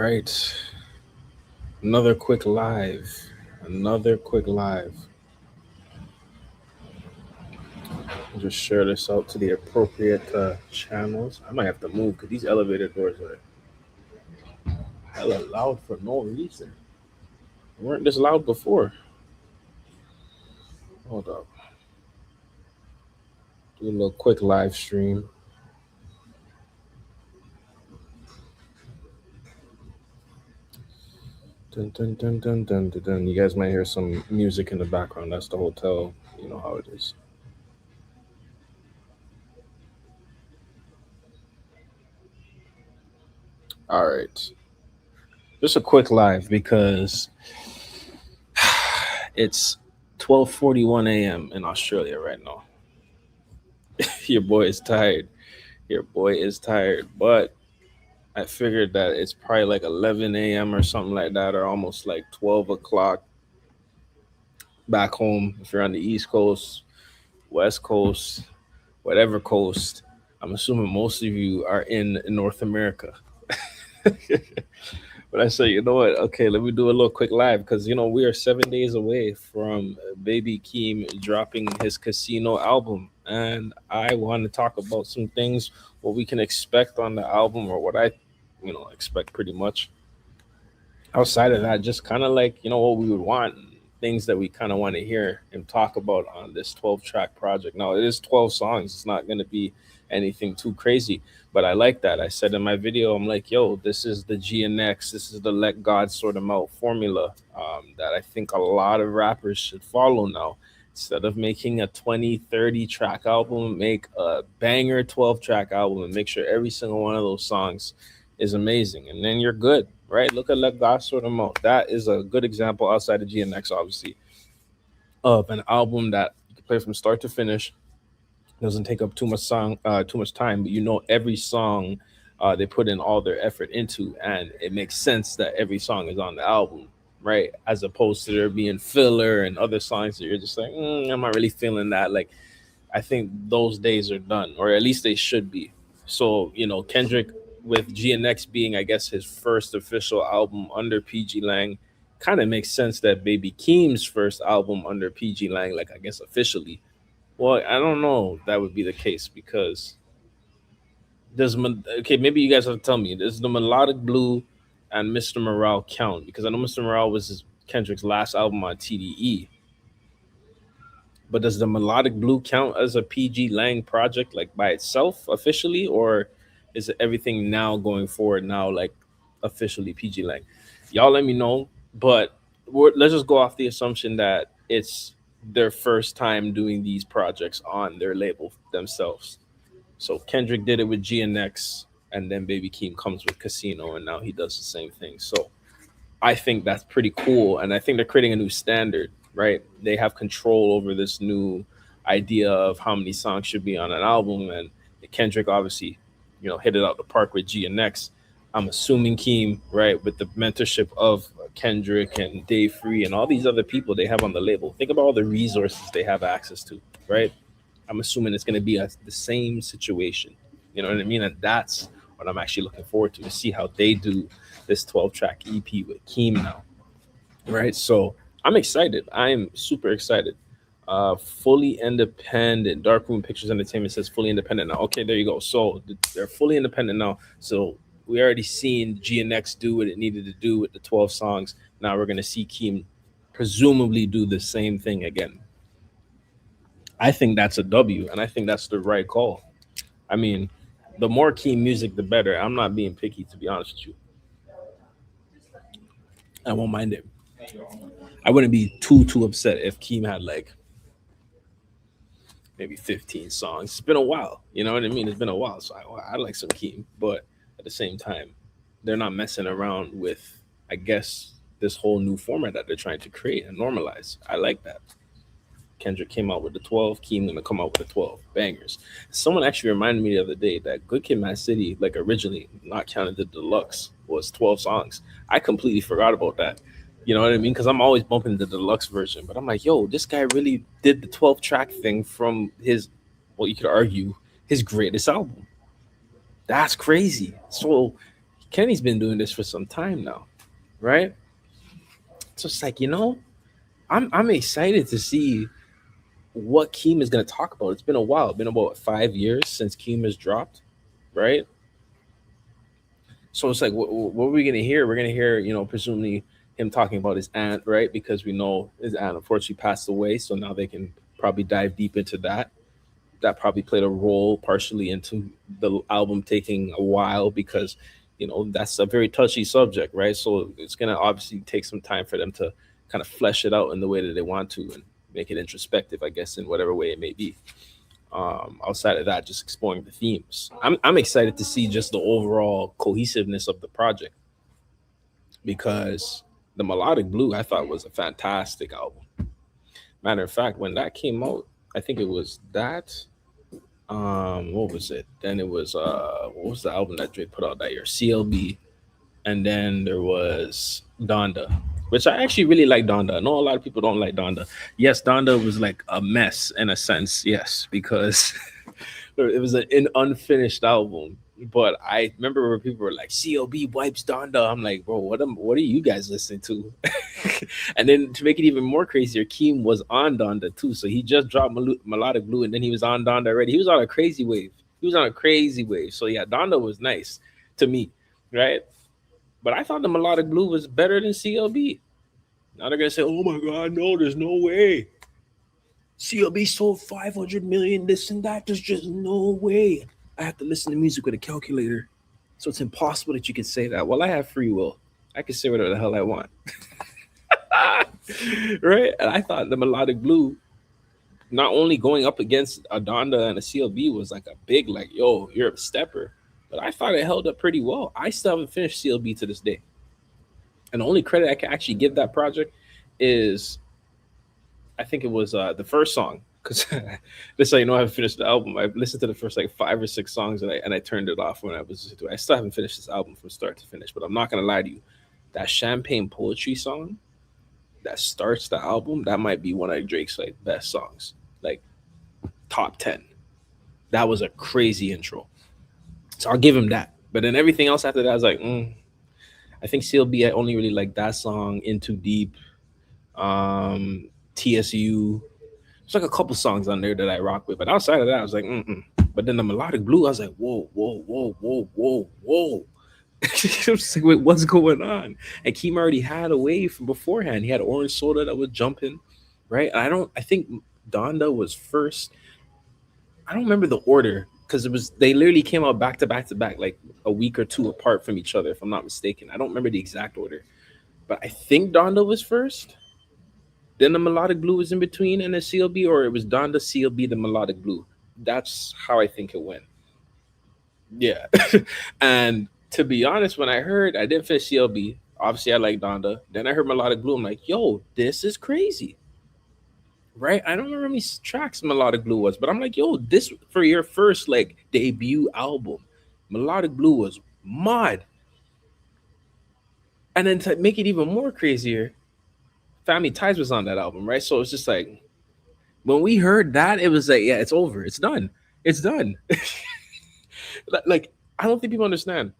right. Another quick live. Another quick live. Just share this out to the appropriate channels. I might have to move because these elevator doors are hella loud for no reason. They weren't this loud before. Hold up. Do a little quick live stream. Dun, dun, dun, dun, dun, dun, dun. You guys might hear some music in the background. That's the hotel. You know how it is. All right. Just a quick live because it's 12:41 a.m. in Australia right now. Your boy is tired. Your boy is tired, but I figured that it's probably like 11 a.m. or something like that, or almost like 12 o'clock back home. If you're on the East Coast, West Coast, whatever coast, I'm assuming most of you are in North America. But I said, you know what? Okay, let me do a little quick live because we are 7 days away from Baby Keem dropping his Casino album, and I want to talk about some things, what we can expect on the album, or what I, expect pretty much. Outside of that, just kind of like what we would want, things that we kind of want to hear and talk about on this 12-track project. Now it is 12 songs. It's not going to be anything too crazy, but I like that. I said in my video, I'm like, yo, this is the GNX, this is the let God sort them out formula, that I think a lot of rappers should follow now. Instead of making a 20, 30 track album, make a banger 12-track album and make sure every single one of those songs is amazing, and then you're good, right? Look at Let God Sort Them Out. That is a good example outside of GNX, obviously, of an album that you can play from start to finish. Doesn't take up too much time, but every song they put in all their effort into, and it makes sense that every song is on the album, right? As opposed to there being filler and other songs that you're just like, I'm not really feeling that. Like, I think those days are done, or at least they should be. So, Kendrick with GNX being, I guess, his first official album under PG Lang, kind of makes sense that Baby Keem's first album under PG Lang, like, I guess officially. Well, I don't know if that would be the case because okay, maybe you guys have to tell me, does the Melodic Blue and Mr. Morale count? Because I know Mr. Morale was Kendrick's last album on TDE. But does the Melodic Blue count as a PG Lang project, like by itself officially, or is it everything now going forward now like officially PG Lang? Y'all let me know. But let's just go off the assumption that it's their first time doing these projects on their label themselves. So Kendrick did it with GNX, and then Baby Keem comes with Casino, and now he does the same thing. So I think that's pretty cool, and I think they're creating a new standard, right? They have control over this new idea of how many songs should be on an album, and Kendrick obviously, hit it out the park with GNX. I'm assuming Keem, right, with the mentorship of Kendrick and Dave Free and all these other people they have on the label. Think about all the resources they have access to, right? I'm assuming it's going to be the same situation. You know what I mean? And that's what I'm actually looking forward to see how they do this 12-track EP with Keem now, right? So I'm excited. I'm super excited. Fully independent. Darkroom Pictures Entertainment says fully independent now. Okay, there you go. So they're fully independent now. So we already seen GNX do what it needed to do with the 12 songs. Now we're gonna see Keem presumably do the same thing again. I think that's a W, and I think that's the right call. I mean, the more Keem music, the better. I'm not being picky, to be honest with you. I won't mind it. I wouldn't be too upset if Keem had like maybe 15 songs. It's been a while, you know what I mean? It's been a while, so I like some Keem, but at the same time, they're not messing around with, I guess, this whole new format that they're trying to create and normalize. I like that. Kendrick came out with the 12. Keem gonna come out with the 12 bangers. Someone actually reminded me the other day that Good Kid, Mad City, like originally, not counting the deluxe, was 12 songs. I completely forgot about that. You know what I mean? Because I'm always bumping the deluxe version, but I'm like, yo, this guy really did the 12 track thing from his, well, you could argue his greatest album. That's crazy. So Kenny's been doing this for some time now, right? So it's like, I'm excited to see what Keem is gonna talk about. It's been a while. It's been about 5 years since Keem has dropped, right? So it's like, what are we gonna hear? We're gonna hear, presumably him talking about his aunt, right? Because we know his aunt unfortunately passed away. So now they can probably dive deep into that. That probably played a role partially into the album taking a while because, that's a very touchy subject, right? So it's gonna obviously take some time for them to kind of flesh it out in the way that they want to and make it introspective, I guess, in whatever way it may be. Outside of that, just exploring the themes. I'm excited to see just the overall cohesiveness of the project because the Melodic Blue I thought was a fantastic album. Matter of fact, when that came out, I think it was that. What was it? Then it was what was the album that Drake put out that year? CLB, and then there was Donda, which I actually really like Donda. I know a lot of people don't like Donda. Yes, Donda was like a mess in a sense, yes, because it was an unfinished album. But I remember where people were like, "CLB wipes Donda." I'm like, bro, what are you guys listening to? And then to make it even more crazier, Keem was on Donda too. So he just dropped Melodic Blue, and then he was on Donda already. He was on a crazy wave. He was on a crazy wave. So yeah, Donda was nice to me, right? But I thought the Melodic Blue was better than CLB. Now they're gonna say, "Oh my God, no, there's no way. CLB sold 500 million, this and that. There's just no way." I have to listen to music with a calculator, so it's impossible that you can say that. Well, I have free will. I can say whatever the hell I want, right? And I thought the Melodic Blue, not only going up against a Donda and a CLB, was like a big, like, yo, you're a stepper. But I thought it held up pretty well. I still haven't finished CLB to this day. And the only credit I can actually give that project is I think it was the first song. Because just so you know, I haven't finished the album. I listened to the first like 5 or 6 songs and I turned it off when I was listening to it. I still haven't finished this album from start to finish, but I'm not gonna lie to you. That Champagne Poetry song that starts the album, that might be one of Drake's like best songs. Like top 10. That was a crazy intro. So I'll give him that. But then everything else after that, I was like, I think CLB, I only really like that song, Into Deep, um, TSU. There's like a couple songs on there that I rock with. But outside of that, I was like, mm-mm. But then the Melodic Blue, I was like, whoa, whoa, whoa, whoa, whoa, whoa. I was like, wait, what's going on? And Keem already had a wave from beforehand. He had Orange Soda that was jumping, right? I think Donda was first. I don't remember the order because they literally came out back to back to back, like a week or two apart from each other, if I'm not mistaken. I don't remember the exact order, but I think Donda was first. Then the Melodic Blue was in between, and then CLB, or it was Donda, CLB, the Melodic Blue. That's how I think it went. Yeah, and to be honest, when I didn't finish CLB. Obviously, I like Donda. Then I heard Melodic Blue. I'm like, yo, this is crazy, right? I don't remember how many tracks Melodic Blue was, but I'm like, yo, this for your first like debut album, Melodic Blue was mod. And then to make it even more crazier, Family Ties was on that album, right? So it's just like when we heard that, it was like, yeah, it's over, it's done, it's done. Like I don't think people understand.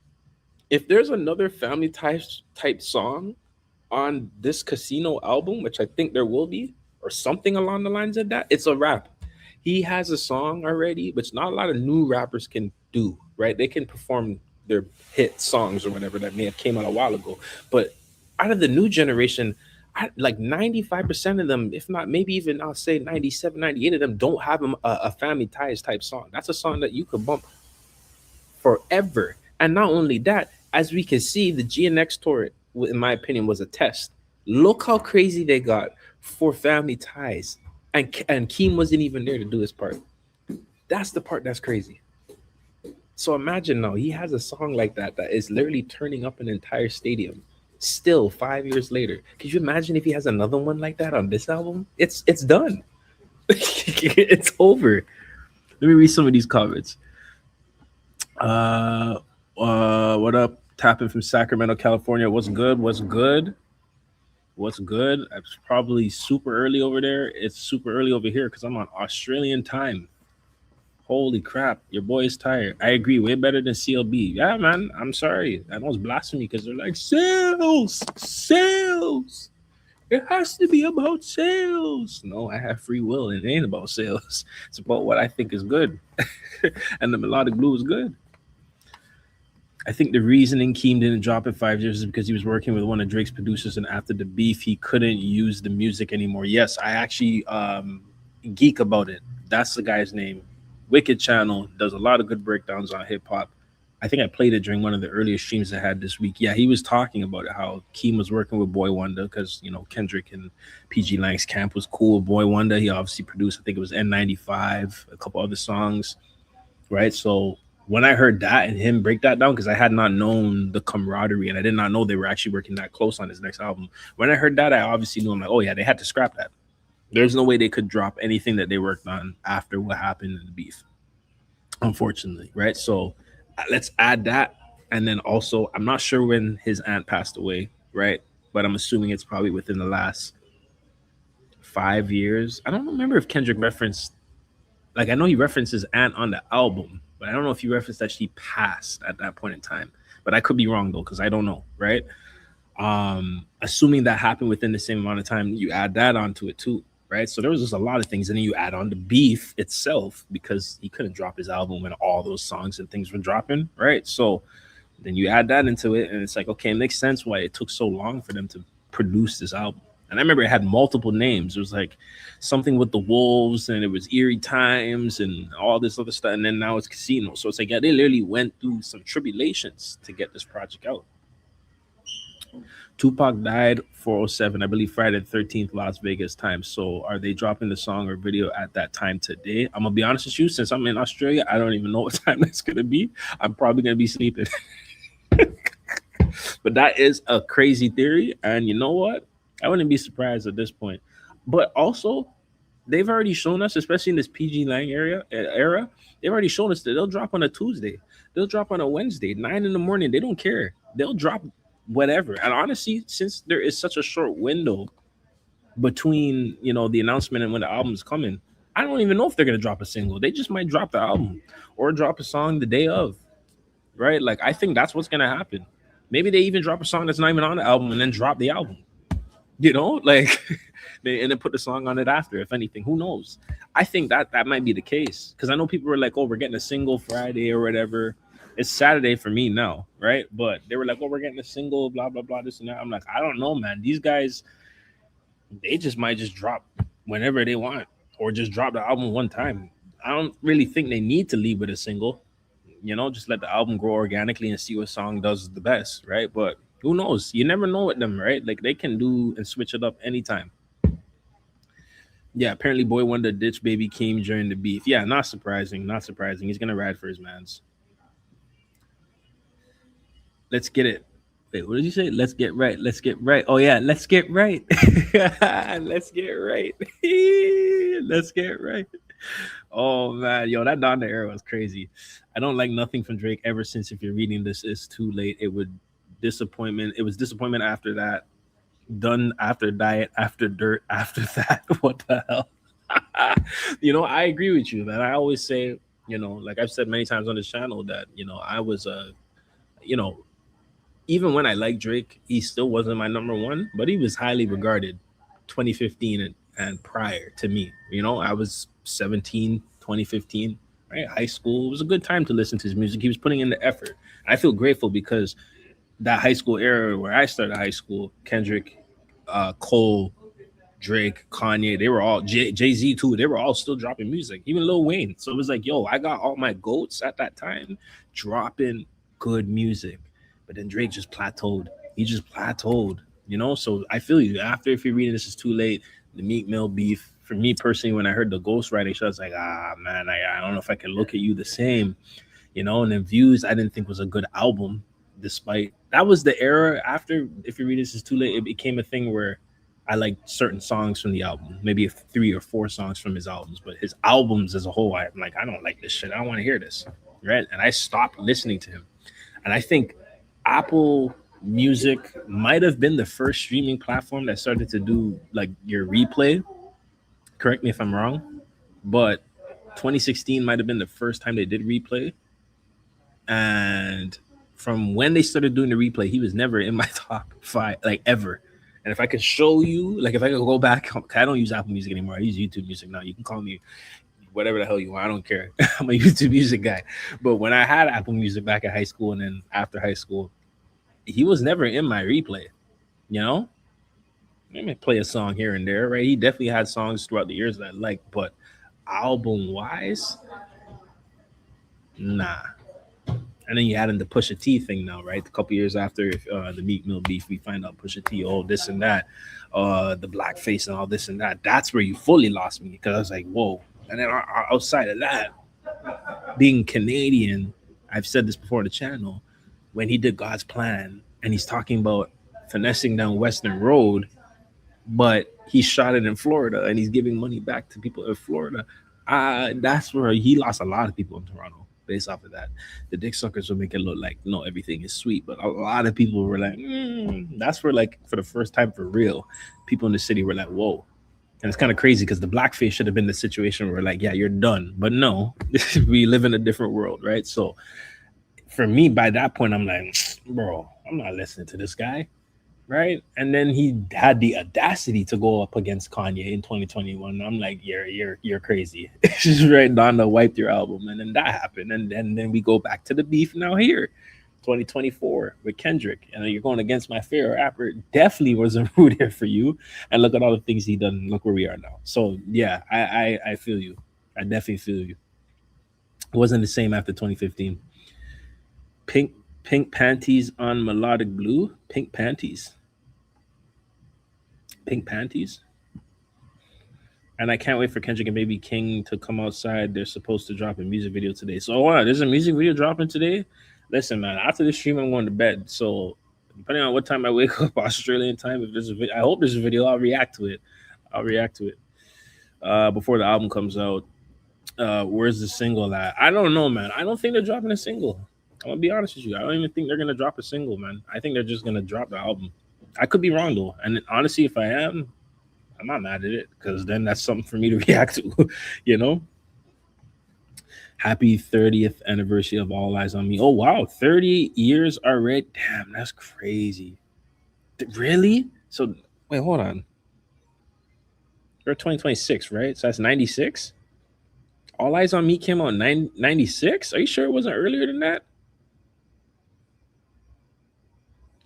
If there's another Family Ties type song on this Casino album, which I think there will be, or something along the lines of that, it's a rap. He has a song already, which not a lot of new rappers can do, right? They can perform their hit songs or whatever that may have came out a while ago. But out of the new generation, like 95% of them, if not maybe even I'll say 97, 98 of them don't have a Family Ties type song. That's a song that you could bump forever. And not only that, as we can see, the GNX tour, in my opinion, was a test. Look how crazy they got for Family Ties, and Keem wasn't even there to do his part. That's the part that's crazy. So imagine now he has a song like that is literally turning up an entire stadium. Still 5 years later, could you imagine if he has another one like that on this album? It's done. It's over. Let me read some of these comments. What up? Tapping from Sacramento, California. What's good? What's good? What's good? It's probably super early over there. It's super early over here because I'm on Australian time. Holy crap, your boy is tired. I agree, way better than CLB. Yeah, man, I'm sorry. I know it's blasphemy because they're like, sales, sales. It has to be about sales. No, I have free will, and it ain't about sales. It's about what I think is good. And the melodic blue is good. I think the reasoning Keem didn't drop in 5 years is because he was working with one of Drake's producers, and after the beef, he couldn't use the music anymore. Yes, I actually geek about it. That's the guy's name. Wicked Channel does a lot of good breakdowns on hip hop. I think I played it during one of the earliest streams I had this week. Yeah, he was talking about it, how Keem was working with Boy Wonder because Kendrick and PG Lang's camp was cool. Boy Wonder, he obviously produced. I think it was N95, a couple other songs, right? So when I heard that and him break that down, because I had not known the camaraderie and I did not know they were actually working that close on his next album. When I heard that, I obviously knew, I'm like, oh yeah, they had to scrap that. There's no way they could drop anything that they worked on after what happened in the beef, unfortunately, right? So let's add that. And then also, I'm not sure when his aunt passed away, right? But I'm assuming it's probably within the last 5 years. I don't remember if Kendrick referenced, like, I know he referenced his aunt on the album, but I don't know if he referenced that she passed at that point in time. But I could be wrong though, because I don't know, right? Assuming that happened within the same amount of time, you add that onto it too, right? So there was just a lot of things, and then you add on the beef itself because he couldn't drop his album when all those songs and things were dropping, right? So then you add that into it, and it's like, okay, it makes sense why it took so long for them to produce this album. And I remember it had multiple names. It was like something with the Wolves, and it was Eerie Times, and all this other stuff. And then now it's Casino. So it's like, yeah, they literally went through some tribulations to get this project out. Tupac died 407, I believe, Friday the 13th, Las Vegas time. So are they dropping the song or video at that time today? I'm gonna be honest with you, since I'm in Australia, I don't even know what time that's gonna be. I'm probably gonna be sleeping. But that is a crazy theory, and you know what? I wouldn't be surprised at this point. But also, they've already shown us, especially in this PG Lang era, they've already shown us that they'll drop on a Tuesday, they'll drop on a Wednesday, 9 in the morning. They don't care. They'll drop whatever. And honestly, since there is such a short window between the announcement and when the album's coming, I don't even know if they're gonna drop a single. They just might drop the album or drop a song the day of, right? Like I think that's what's gonna happen. Maybe they even drop a song that's not even on the album and then drop the album. Like they and then put the song on it after. If anything, who knows? I think that might be the case because I know people were like, "Oh, we're getting a single Friday or whatever." It's Saturday for me now, right? But they were like, "Oh, we're getting a single, blah blah blah, this and that." I'm like, I don't know, man. These guys, they just might just drop whenever they want or just drop the album one time. I don't really think they need to leave with a single. Just let the album grow organically and see what song does the best, right? But who knows? You never know with them, right? Like they can do and switch it up anytime. Yeah, apparently Boy Wonder ditch Baby Keem during the beef. Yeah, not surprising. Not surprising. He's gonna ride for his mans. Let's get it. Wait, what did you say? Let's get right. Let's get right. Oh yeah, let's get right. Let's get right. Let's get right. Oh man, yo, that Donda era was crazy. I don't like nothing from Drake ever since. If you're reading this, it's too late. It would disappointment. It was disappointment after that. Done after diet, after dirt, after that. What the hell? I agree with you, man. I always say, like I've said many times on this channel that I was you know, even when I liked Drake, he still wasn't my number one, but he was highly regarded 2015 and prior to me. I was 17, 2015, right? High school. It was a good time to listen to his music. He was putting in the effort. I feel grateful because that high school era where I started high school, Kendrick, Cole, Drake, Kanye, they were all Jay Z too. They were all still dropping music, even Lil Wayne. So it was like, yo, I got all my goats at that time dropping good music. But then Drake just plateaued. He just plateaued. So I feel you. After, if you're reading this is too late, the Meek Mill beef. For me personally, when I heard the ghostwriting show, I was like, man, I don't know if I can look at you the same. And then Views, I didn't think was a good album, despite that was the era after, if you read this is too late, it became a thing where I like certain songs from the album, maybe 3 or 4 songs from his albums, but his albums as a whole, I'm like, I don't like this shit. I don't want to hear this, right? And I stopped listening to him. And I think Apple Music might have been the first streaming platform that started to do like your replay. Correct me if I'm wrong, but 2016 might have been the first time they did replay, and from when they started doing the replay, he was never in my top five, like ever. And if I could show you, like if I could go back, I don't use Apple Music anymore. I use YouTube Music now. You can call me whatever the hell you want. I don't care. I'm a YouTube Music guy. But when I had Apple Music back at high school and then after high school, he was never in my replay. You know, let me play a song here and there, right? He definitely had songs throughout the years that I liked, but album wise, nah. And then you add in the Pusha T thing now, right? A couple years after the Meek Mill beef, we find out Pusha T, oh this and that, the blackface and all this and that. That's where you fully lost me because I was like, whoa. And then outside of that, being Canadian, I've said this before on the channel, when he did God's Plan and he's talking about finessing down Western Road, but he shot it in Florida and he's giving money back to people in Florida. That's where he lost a lot of people in Toronto based off of that. The dick suckers will make it look like no, everything is sweet, but a lot of people were like, that's where like for the first time for real, people in the city were like, whoa. And it's kind of crazy because the blackface should have been the situation where like, yeah, you're done. But no, we live in a different world, right? So for me, by that point, I'm like, bro, I'm not listening to this guy. Right, and then he had the audacity to go up against Kanye in 2021. I'm like, you're crazy. Just right, Donda wiped your album, and then that happened, and then we go back to the beef now here, 2024 with Kendrick, and you're going against my favorite rapper. Definitely wasn't rooted for you, and look at all the things he done. Look where we are now. So yeah, I feel you. I definitely feel you. It wasn't the same after 2015. Pink panties on melodic blue. Pink panties. Pink panties. And I can't wait for Kendrick and Baby King to come outside. They're supposed to drop a music video today. So wow, there's a music video dropping today. Listen, man, after this stream, I'm going to bed. So depending on what time I wake up Australian time, if there's a video, I hope there's a video. I'll react to it. Before the album comes out. Where's the single at? I don't know, man. I don't think they're dropping a single. I'm gonna be honest with you. I don't even think they're gonna drop a single, man. I think they're just gonna drop the album. I could be wrong though, and honestly, if I am, I'm not mad at it because then that's something for me to react to, you know. Happy 30th anniversary of All Eyes on Me. Oh wow, 30 years already. Damn, that's crazy. Really? So wait, hold on. We're 2026, right? So that's 96. All Eyes on Me came out in 96. Are you sure it wasn't earlier than that?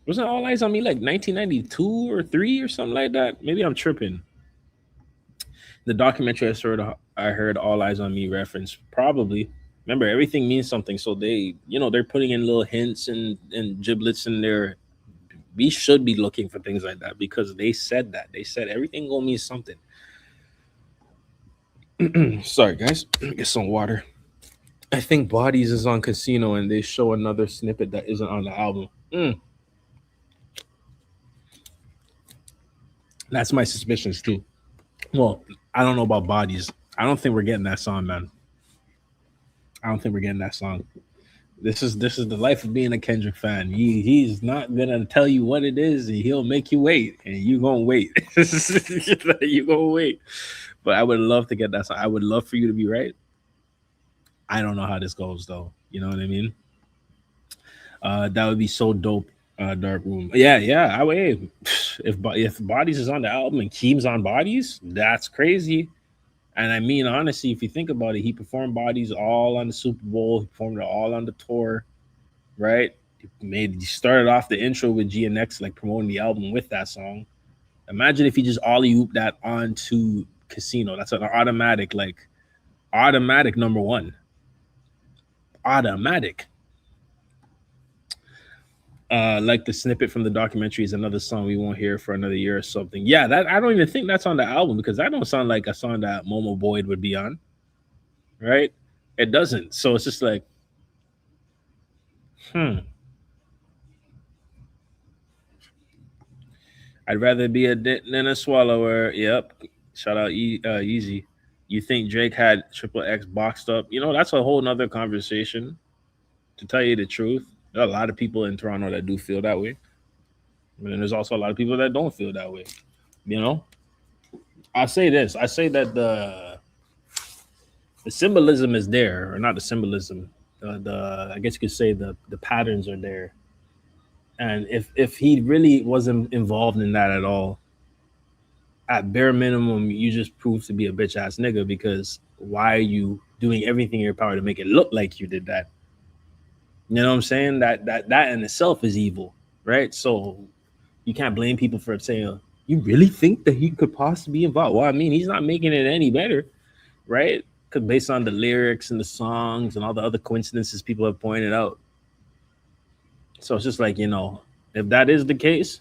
Wasn't All Eyes on Me like 1992 or 3 or something like that? Maybe I'm tripping. The documentary I heard All Eyes on Me reference. Probably. Remember, everything means something. So they, they're putting in little hints and giblets in there. We should be looking for things like that because they said that. They said everything gonna mean something. Sorry, guys. Get some water. I think Bodies is on Casino and they show another snippet that isn't on the album. That's my suspicions too. Well, I don't know about Bodies. I don't think we're getting that song, man. I don't think we're getting that song. This is the life of being a Kendrick fan. He's not gonna tell you what it is, and he'll make you wait, and you gonna wait. You gonna wait. But I would love to get that song. I would love for you to be right. I don't know how this goes though. You know what I mean? That would be so dope. Dark Room. Yeah. I would. If Bodies is on the album and Keem's on Bodies, that's crazy. And I mean, honestly, if you think about it, he performed Bodies all on the Super Bowl. He performed it all on the tour, right? He started off the intro with GNX, like promoting the album with that song. Imagine if he just alley-ooped that onto Casino. That's an automatic number one. Automatic. Like the snippet from the documentary is another song we won't hear for another year or something. Yeah, that I don't even think that's on the album because that don't sound like a song that Momo Boyd would be on, right? It doesn't. So it's just like, I'd rather be a dit than a swallower. Yep. Shout out Easy. You think Drake had Triple X boxed up? That's a whole nother conversation. To tell you the truth, there are a lot of people in Toronto that do feel that way. But then there's also a lot of people that don't feel that way. I'll say this. I say that The symbolism is there, or not the symbolism. The I guess you could say the patterns are there. And if he really wasn't involved in that at all, at bare minimum, you just proved to be a bitch ass nigga because why are you doing everything in your power to make it look like you did that? You know what I'm saying? That in itself is evil, right? So you can't blame people for saying, "You really think that he could possibly be involved?" Well, I mean, he's not making it any better, right? Because based on the lyrics and the songs and all the other coincidences people have pointed out, so it's just like if that is the case,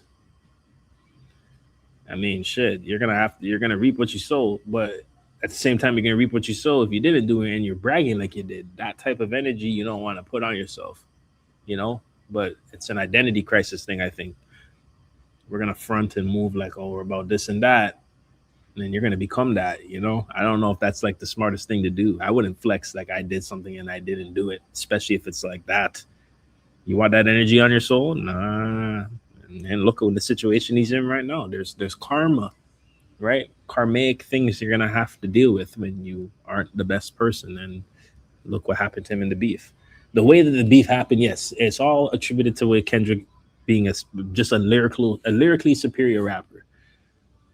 I mean, shit, you're gonna reap what you sow, but at the same time, you're gonna reap what you sow if you didn't do it and you're bragging like you did. That type of energy you don't want to put on yourself, you know. But it's an identity crisis thing. I think we're gonna front and move like, oh, we're about this and that, and then you're gonna become that. I don't know if that's like the smartest thing to do. I wouldn't flex like I did something and I didn't do it, especially if it's like that. You want that energy on your soul? Nah. And look at the situation he's in right now. There's karma, right? Karmic things you're gonna have to deal with when you aren't the best person. And look what happened to him in the beef. The way that the beef happened, yes, it's all attributed to with Kendrick being just a lyrically superior rapper.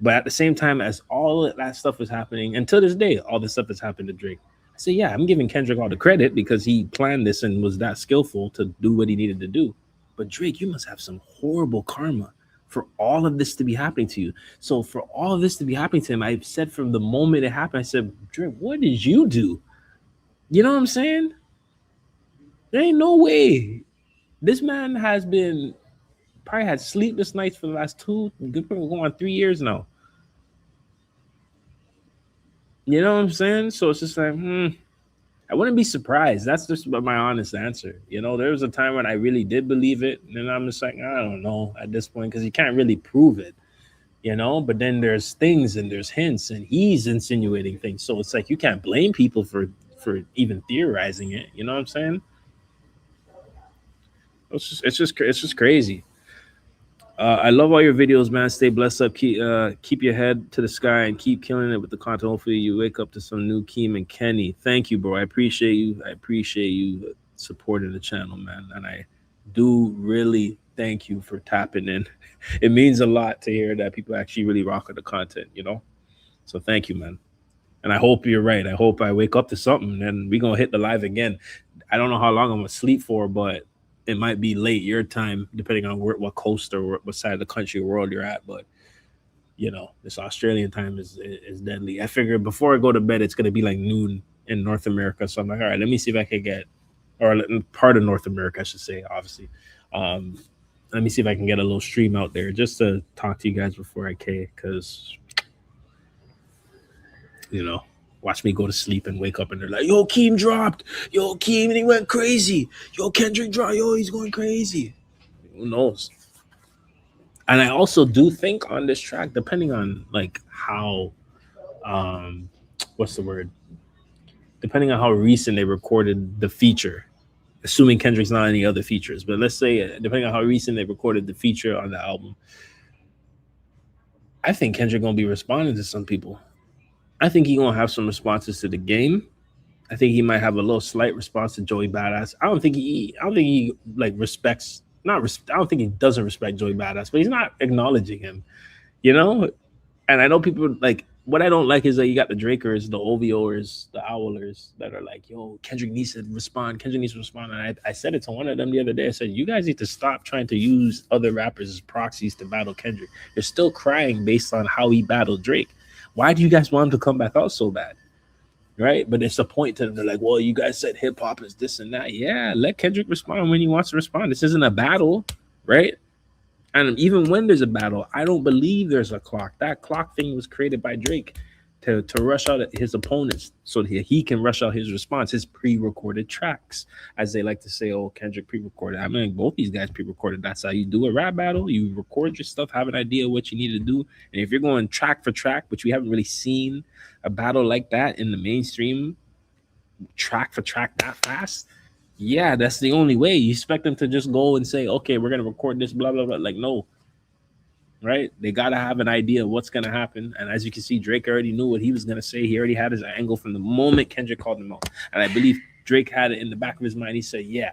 But at the same time, as all of that stuff is happening, and to this day, all this stuff has happened to Drake. I say, yeah, I'm giving Kendrick all the credit because he planned this and was that skillful to do what he needed to do. But Drake, you must have some horrible karma for all of this to be happening to you. So for all of this to be happening to him, I said from the moment it happened, I said, Drake, what did you do? You know what I'm saying? There ain't no way. This man has been probably had sleepless nights for the last going on 3 years now. You know what I'm saying? So it's just like, I wouldn't be surprised. That's just my honest answer. There was a time when I really did believe it, and then I'm just like, I don't know at this point because you can't really prove it. But then there's things and there's hints, and he's insinuating things. So it's like you can't blame people for even theorizing it. You know what I'm saying? It's just crazy. I love all your videos, man. Stay blessed up. Keep your head to the sky and keep killing it with the content. Hopefully, you wake up to some new Keem and Kenny. Thank you, bro. I appreciate you. I appreciate you supporting the channel, man. And I do really thank you for tapping in. It means a lot to hear that people actually really rock with the content. So thank you, man. And I hope you're right. I hope I wake up to something and we gonna hit the live again. I don't know how long I'm gonna sleep for, but it might be late your time, depending on what coast or what side of the country or world you're at. But this Australian time is deadly. I figured before I go to bed, it's gonna be like noon in North America. So I'm like, all right, let me see if I can get, or part of North America, I should say, obviously. Um, Let me see if I can get a little stream out there just to talk to you guys before I can, because you know, watch me go to sleep and wake up and they're like, yo, Keem dropped. Yo, Keem, and he went crazy. Yo, Kendrick dropped. Yo, he's going crazy. Who knows? And I also do think on this track, depending on like how, um, what's the word? Depending on how recent they recorded the feature, assuming Kendrick's not any other features, but let's say depending on how recent they recorded the feature on the album, I think Kendrick gonna be responding to some people. I think he gonna have some responses to the game. I think he might have a little slight response to Joey Badass. I don't think he like respects. Not. I don't think he doesn't respect Joey Badass, but he's not acknowledging him. You know. And I know people like what I don't like is that you got the Drakers, the OVOers, the Owlers that are like, yo, Kendrick needs to respond. Kendrick needs to respond. And I said it to one of them the other day. I said, you guys need to stop trying to use other rappers as proxies to battle Kendrick. They're still crying based on how he battled Drake. Why do you guys want him to come back out so bad? Right? But it's a point to them. They're like, well, you guys said hip hop is this and that. Yeah, let Kendrick respond when he wants to respond. This isn't a battle, right? And even when there's a battle, I don't believe there's a clock. That clock thing was created by Drake to rush out his opponents so that he can rush out his response, his pre-recorded tracks. As they like to say, oh, Kendrick pre-recorded. I mean, both these guys pre-recorded. That's how you do a rap battle. You record your stuff, have an idea of what you need to do. And if you're going track for track, which we haven't really seen a battle like that in the mainstream, track for track that fast, yeah, that's the only way. You expect them to just go and say, okay, we're going to record this, blah, blah, blah. Like, no, right? They gotta have an idea of what's gonna happen. And as you can see, Drake already knew what he was gonna say. He already had his angle from the moment Kendrick called him out. And I believe Drake had it in the back of his mind. He said, "Yeah,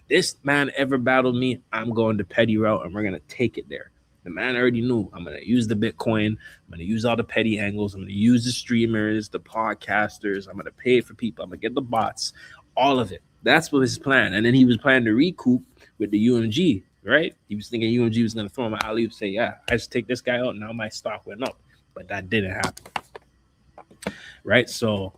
this man ever battled me, I'm going the petty route, and we're gonna take it there." The man already knew I'm gonna use the Bitcoin, I'm gonna use all the petty angles, I'm gonna use the streamers, the podcasters, I'm gonna pay for people, I'm gonna get the bots, all of it. That's what his plan. And then he was planning to recoup with the UMG, right? He was thinking UMG was gonna throw him an alley and say, "Yeah, I just take this guy out, now my stock went up." But that didn't happen, right? So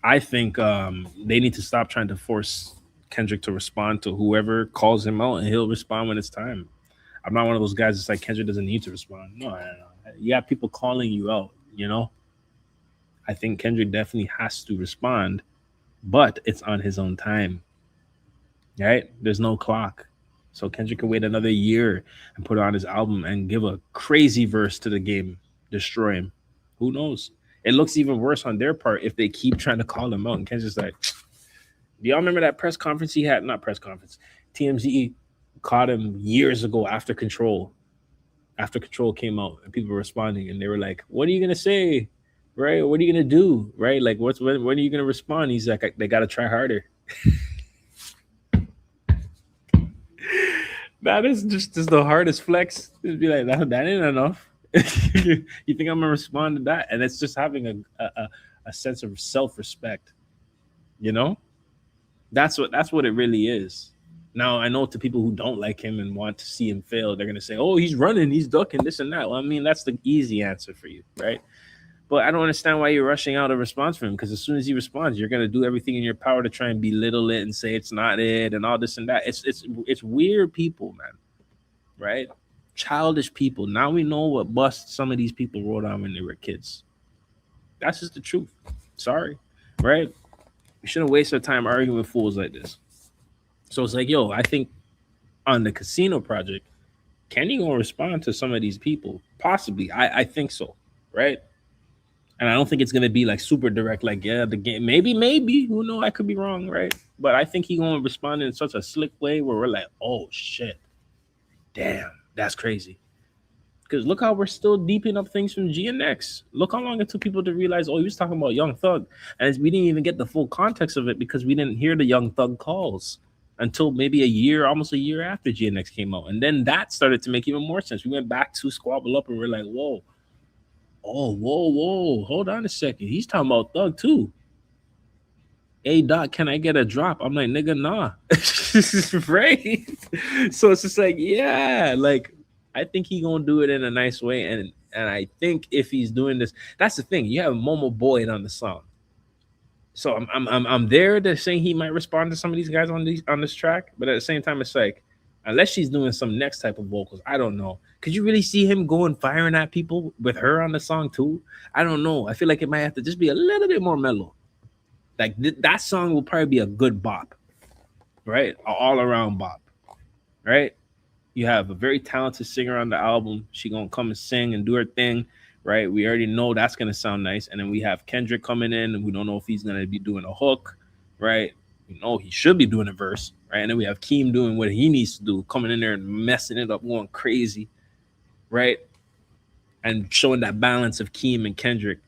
I think they need to stop trying to force Kendrick to respond to whoever calls him out, and he'll respond when it's time. I'm not one of those guys that's like Kendrick doesn't need to respond. No. You got people calling you out, you know? I think Kendrick definitely has to respond, but it's on his own time, right? There's no clock. So Kendrick can wait another year and put on his album and give a crazy verse to the game, destroy him. Who knows? It looks even worse on their part if they keep trying to call him out. And Kendrick's like, do y'all remember that press conference he had? Not press conference. TMZ caught him years ago after Control. After Control came out and people were responding and they were like, "What are you gonna say? Right? What are you gonna do? Right? Like when are you gonna respond?" He's like, "They gotta try harder." That is just the hardest flex. Just be like, that ain't enough. You think I'm gonna respond to that? And it's just having a sense of self-respect, you know? That's what it really is. Now I know to people who don't like him and want to see him fail, they're gonna say, "Oh, he's running, he's ducking, this and that." Well, I mean, that's the easy answer for you, right? But I don't understand why you're rushing out a response from him, because as soon as he responds, you're gonna do everything in your power to try and belittle it and say it's not it and all this and that. It's weird people, man. Right? Childish people. Now we know what bust some of these people wrote on when they were kids. That's just the truth. Sorry, right? We shouldn't waste our time arguing with fools like this. So it's like, yo, I think on the casino project, Kenny gonna respond to some of these people. Possibly. I think so. Right? And I don't think it's gonna be like super direct, like, yeah, the game. Maybe. Who know? I could be wrong, right? But I think he gonna respond in such a slick way where we're like, oh shit. Damn, that's crazy. Because look how we're still deeping up things from GNX. Look how long it took people to realize, oh, he was talking about Young Thug. And we didn't even get the full context of it because we didn't hear the Young Thug calls until maybe a year, almost a year after GNX came out. And then that started to make even more sense. We went back to Squabble Up and we're like, whoa. Oh, whoa. Hold on a second. He's talking about Thug too. Hey, Doc, can I get a drop? I'm like, nigga, nah. Right? So it's just like, yeah, like, I think he gonna do it in a nice way. And I think if he's doing this, that's the thing. You have Momo Boyd on the song. So I'm there to saying he might respond to some of these guys on this track, but at the same time, it's like, unless she's doing some next type of vocals, I don't know. Could you really see him going firing at people with her on the song too? I don't know. I feel like it might have to just be a little bit more mellow. Like that song will probably be a good bop, right? An all-around bop, right? You have a very talented singer on the album. She gonna come and sing and do her thing, right? We already know that's gonna sound nice. And then we have Kendrick coming in, and we don't know if he's gonna be doing a hook, right? We know he should be doing a verse, right? And then we have Keem doing what he needs to do, coming in there and messing it up, going crazy, right? And showing that balance of Keem and Kendrick.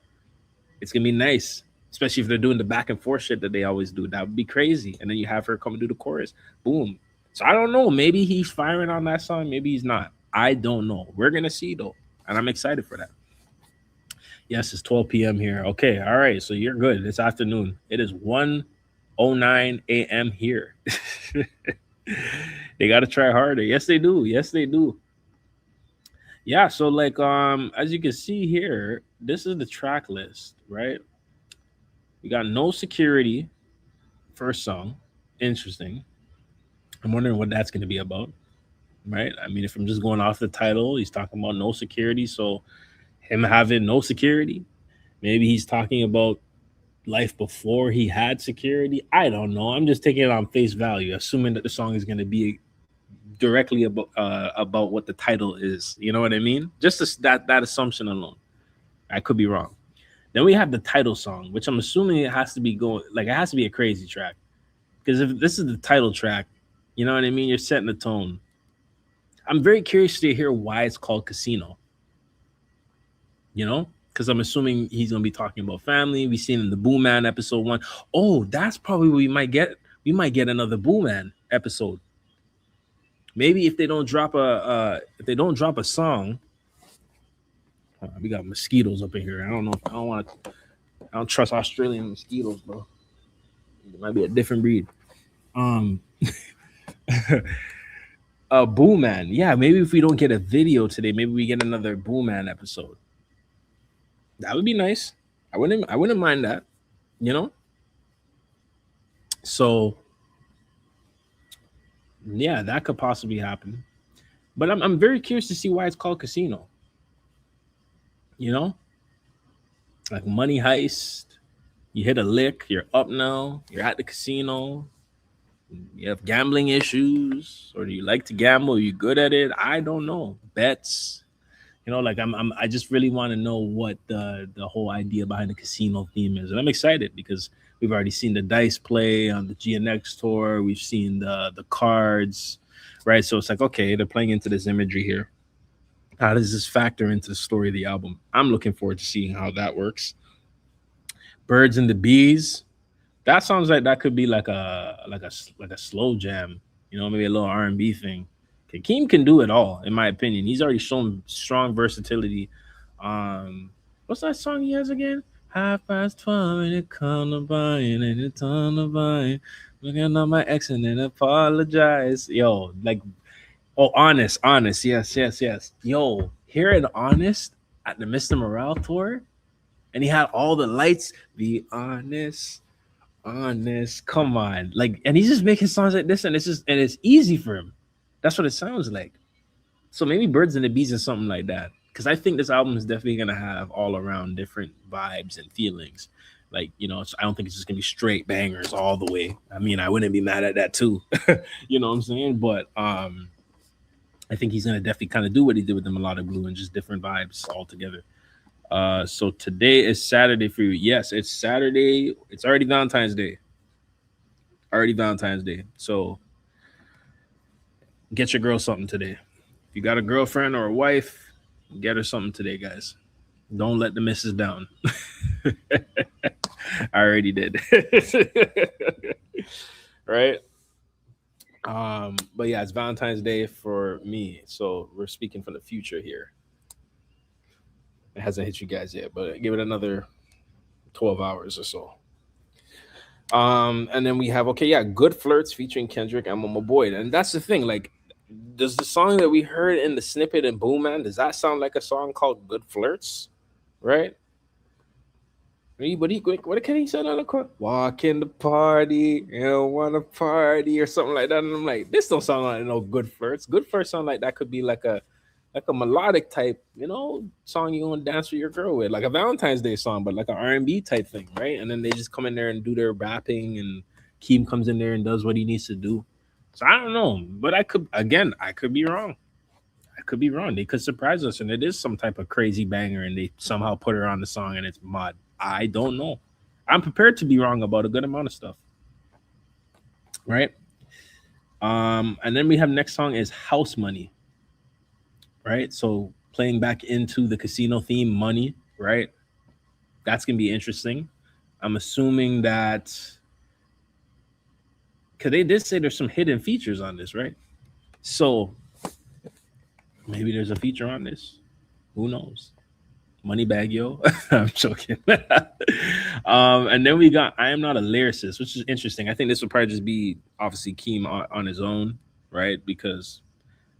It's gonna be nice. Especially if they're doing the back and forth shit that they always do. That would be crazy. And then you have her come and do the chorus. Boom. So I don't know. Maybe he's firing on that song. Maybe he's not. I don't know. We're going to see, though. And I'm excited for that. Yes, it's 12 p.m. here. Okay. All right. So you're good. It's afternoon. It is 1:09 a.m. here. They got to try harder. Yes, they do. Yes, they do. Yeah. So, like, as you can see here, this is the track list, right? We got No Security, first song. Interesting. I'm wondering what that's going to be about, right? I mean, if I'm just going off the title, he's talking about no security. So him having no security, maybe he's talking about life before he had security. I don't know. I'm just taking it on face value, assuming that the song is going to be directly about what the title is. You know what I mean? Just that assumption alone. I could be wrong. Then we have the title song, which I'm assuming it has to be it has to be a crazy track. Because if this is the title track, you know what I mean? You're setting the tone. I'm very curious to hear why it's called Casino. You know, because I'm assuming he's gonna be talking about family. We seen in the Boo Man episode 1. Oh, that's probably what we might get. We might get another Boo Man episode. Maybe if they don't drop a song. We got mosquitoes up in here. I don't know. I don't trust Australian mosquitoes, bro. It might be a different breed. Um, Boo Man. Yeah, maybe if we don't get a video today, maybe we get another Boo Man episode. That would be nice. I wouldn't mind that. You know. So yeah, that could possibly happen. But I'm very curious to see why it's called Casino. You know, like money heist. You hit a lick, you're up now, you're at the casino, you have gambling issues, or do you like to gamble? Are you good at it? I don't know. Bets. You know, like I just really want to know what the whole idea behind the casino theme is. And I'm excited because we've already seen the dice play on the GNX tour. We've seen the cards, right? So it's like, okay, they're playing into this imagery here. How does this factor into the story of the album? I'm looking forward to seeing how that works. Birds and the Bees. That sounds like that could be like a slow jam, you know, maybe a little R&B thing. Keem can do it all, in my opinion. He's already shown strong versatility. What's that song he has again? 12:30 and it come to buying and it's on the buying. Looking at my ex and then apologize. Yo, like, oh, honest, yes. Yo, hearing honest at the Mr. Morale tour, and he had all the lights. Be honest, come on, like, and he's just making songs like this, and it's easy for him. That's what it sounds like. So maybe Birds and the Bees or something like that, because I think this album is definitely gonna have all around different vibes and feelings. Like, you know, I don't think it's just gonna be straight bangers all the way. I mean, I wouldn't be mad at that too. You know what I'm saying? But I think he's gonna definitely kind of do what he did with the Melodic Blue and just different vibes altogether. So today is Saturday for you. Yes, it's Saturday. It's already Valentine's Day. Already Valentine's Day. So get your girl something today. If you got a girlfriend or a wife, get her something today, guys. Don't let the missus down. I already did. Right? But yeah, it's Valentine's Day for me. So we're speaking from the future here. It hasn't hit you guys yet, but give it another 12 hours or so. And then we have, okay, yeah, Good Flirts featuring Kendrick and Mama Boyd. And that's the thing, like, does the song that we heard in the snippet in Boom Man, does that sound like a song called Good Flirts? Right? What can he say on the court? Walk in the party, you know, want to party or something like that. And I'm like, this don't sound like no Good Flirts. Good Flirts sound like that could be like a melodic type, you know, song you want to dance with your girl with, like a Valentine's Day song, but like an R&B type thing, right? And then they just come in there and do their rapping, and Keem comes in there and does what he needs to do. So I don't know, but I could be wrong. I could be wrong. They could surprise us, and it is some type of crazy banger, and they somehow put her on the song, and it's mod. I don't know. I'm prepared to be wrong about a good amount of stuff, right? And then we have next song is House Money, right? So playing back into the casino theme, money, right? That's gonna be interesting. I'm assuming that because they did say there's some hidden features on this, right? So maybe there's a feature on this. Who knows? Money bag, yo. I'm joking. And then we got I Am Not a Lyricist, which is interesting. I think this would probably just be obviously Keem on his own, right? Because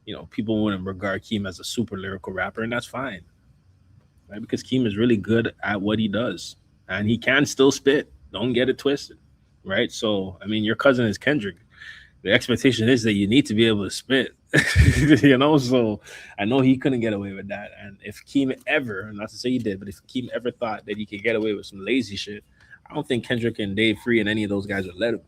you know, people wouldn't regard Keem as a super lyrical rapper, and that's fine, right? Because Keem is really good at what he does, and he can still spit. Don't get it twisted, right? So, I mean, your cousin is Kendrick. The expectation is that you need to be able to spit, you know. So, I know he couldn't get away with that. And if Keem ever, not to say he did, but if Keem ever thought that he could get away with some lazy shit, I don't think Kendrick and Dave Free and any of those guys would let him.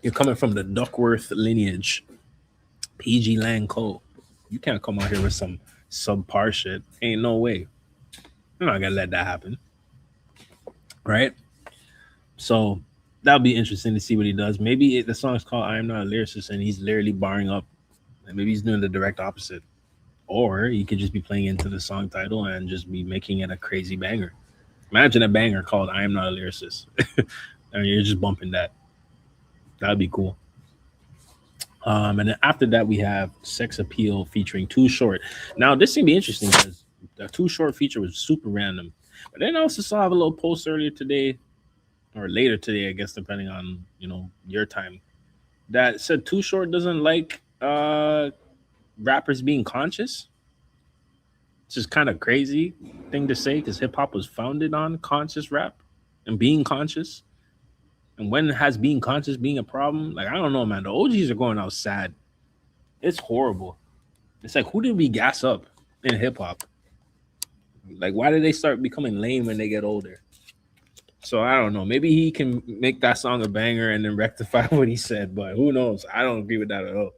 You're coming from the Duckworth lineage, PG Lang Co. You can't come out here with some subpar shit. Ain't no way. You're not gonna let that happen, right? So That'll be interesting to see what he does. Maybe the song's called "I Am Not a Lyricist" and he's literally barring up. And maybe he's doing the direct opposite. Or he could just be playing into the song title and just be making it a crazy banger. Imagine a banger called "I Am Not a Lyricist." And you're just bumping that. That'd be cool. And then after that, we have Sex Appeal featuring Too Short. Now, this can be interesting because the Too Short feature was super random. But then I also saw a little post earlier today, or later today, I guess, depending on, your time, that said Too Short doesn't like rappers being conscious. It's just kind of crazy thing to say because hip hop was founded on conscious rap and being conscious. And when has being conscious being a problem? Like, I don't know, man. The OGs are going out sad. It's horrible. It's like, who did we gas up in hip hop? Like, why did they start becoming lame when they get older? So I don't know. Maybe he can make that song a banger and then rectify what he said, but who knows? I don't agree with that at all.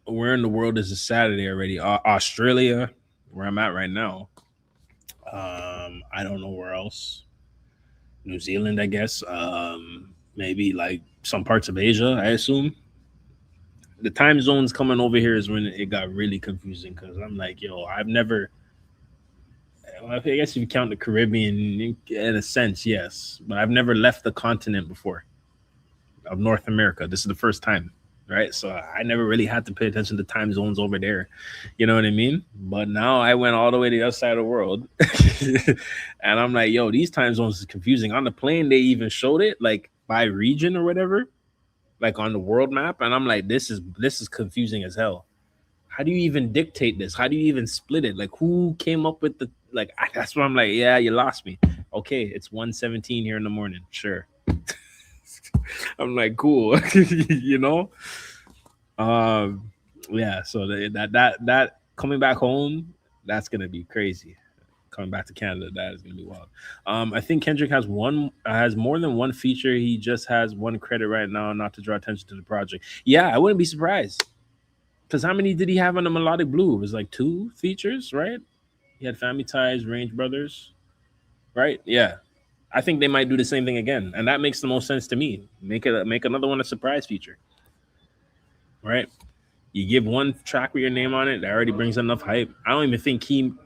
Where in the world is it Saturday already? Australia, where I'm at right now. I don't know where else. New Zealand, I guess. Maybe like some parts of Asia, I assume. The time zones coming over here is when it got really confusing because I'm like, yo, I've never. Well, I guess if you count the Caribbean, in a sense, yes, but I've never left the continent before of North America. This is the first time, right? So I never really had to pay attention to time zones over there. You know what I mean? But now I went all the way to the other side of the world, and I'm like, yo, these time zones is confusing. On the plane, they even showed it like by region or whatever, like on the world map, and I'm like, this is confusing as hell. How do you even dictate this? How do you even split it? Like, who came up with the like? That's why I'm like, yeah, you lost me. Okay, it's 1:17 here in the morning. Sure. I'm like, cool, you know. Um, yeah. So that coming back home, that's gonna be crazy. Coming back to Canada, that is gonna be wild. I think Kendrick has more than one feature. He just has one credit right now, not to draw attention to the project. Yeah, I wouldn't be surprised. Because how many did he have on the Melodic Blue? It was like two features, right? He had Family Ties, Range Brothers, right? Yeah. I think they might do the same thing again, and that makes the most sense to me. Make another one a surprise feature, right? You give one track with your name on it, that already brings enough hype. I don't even think Keem,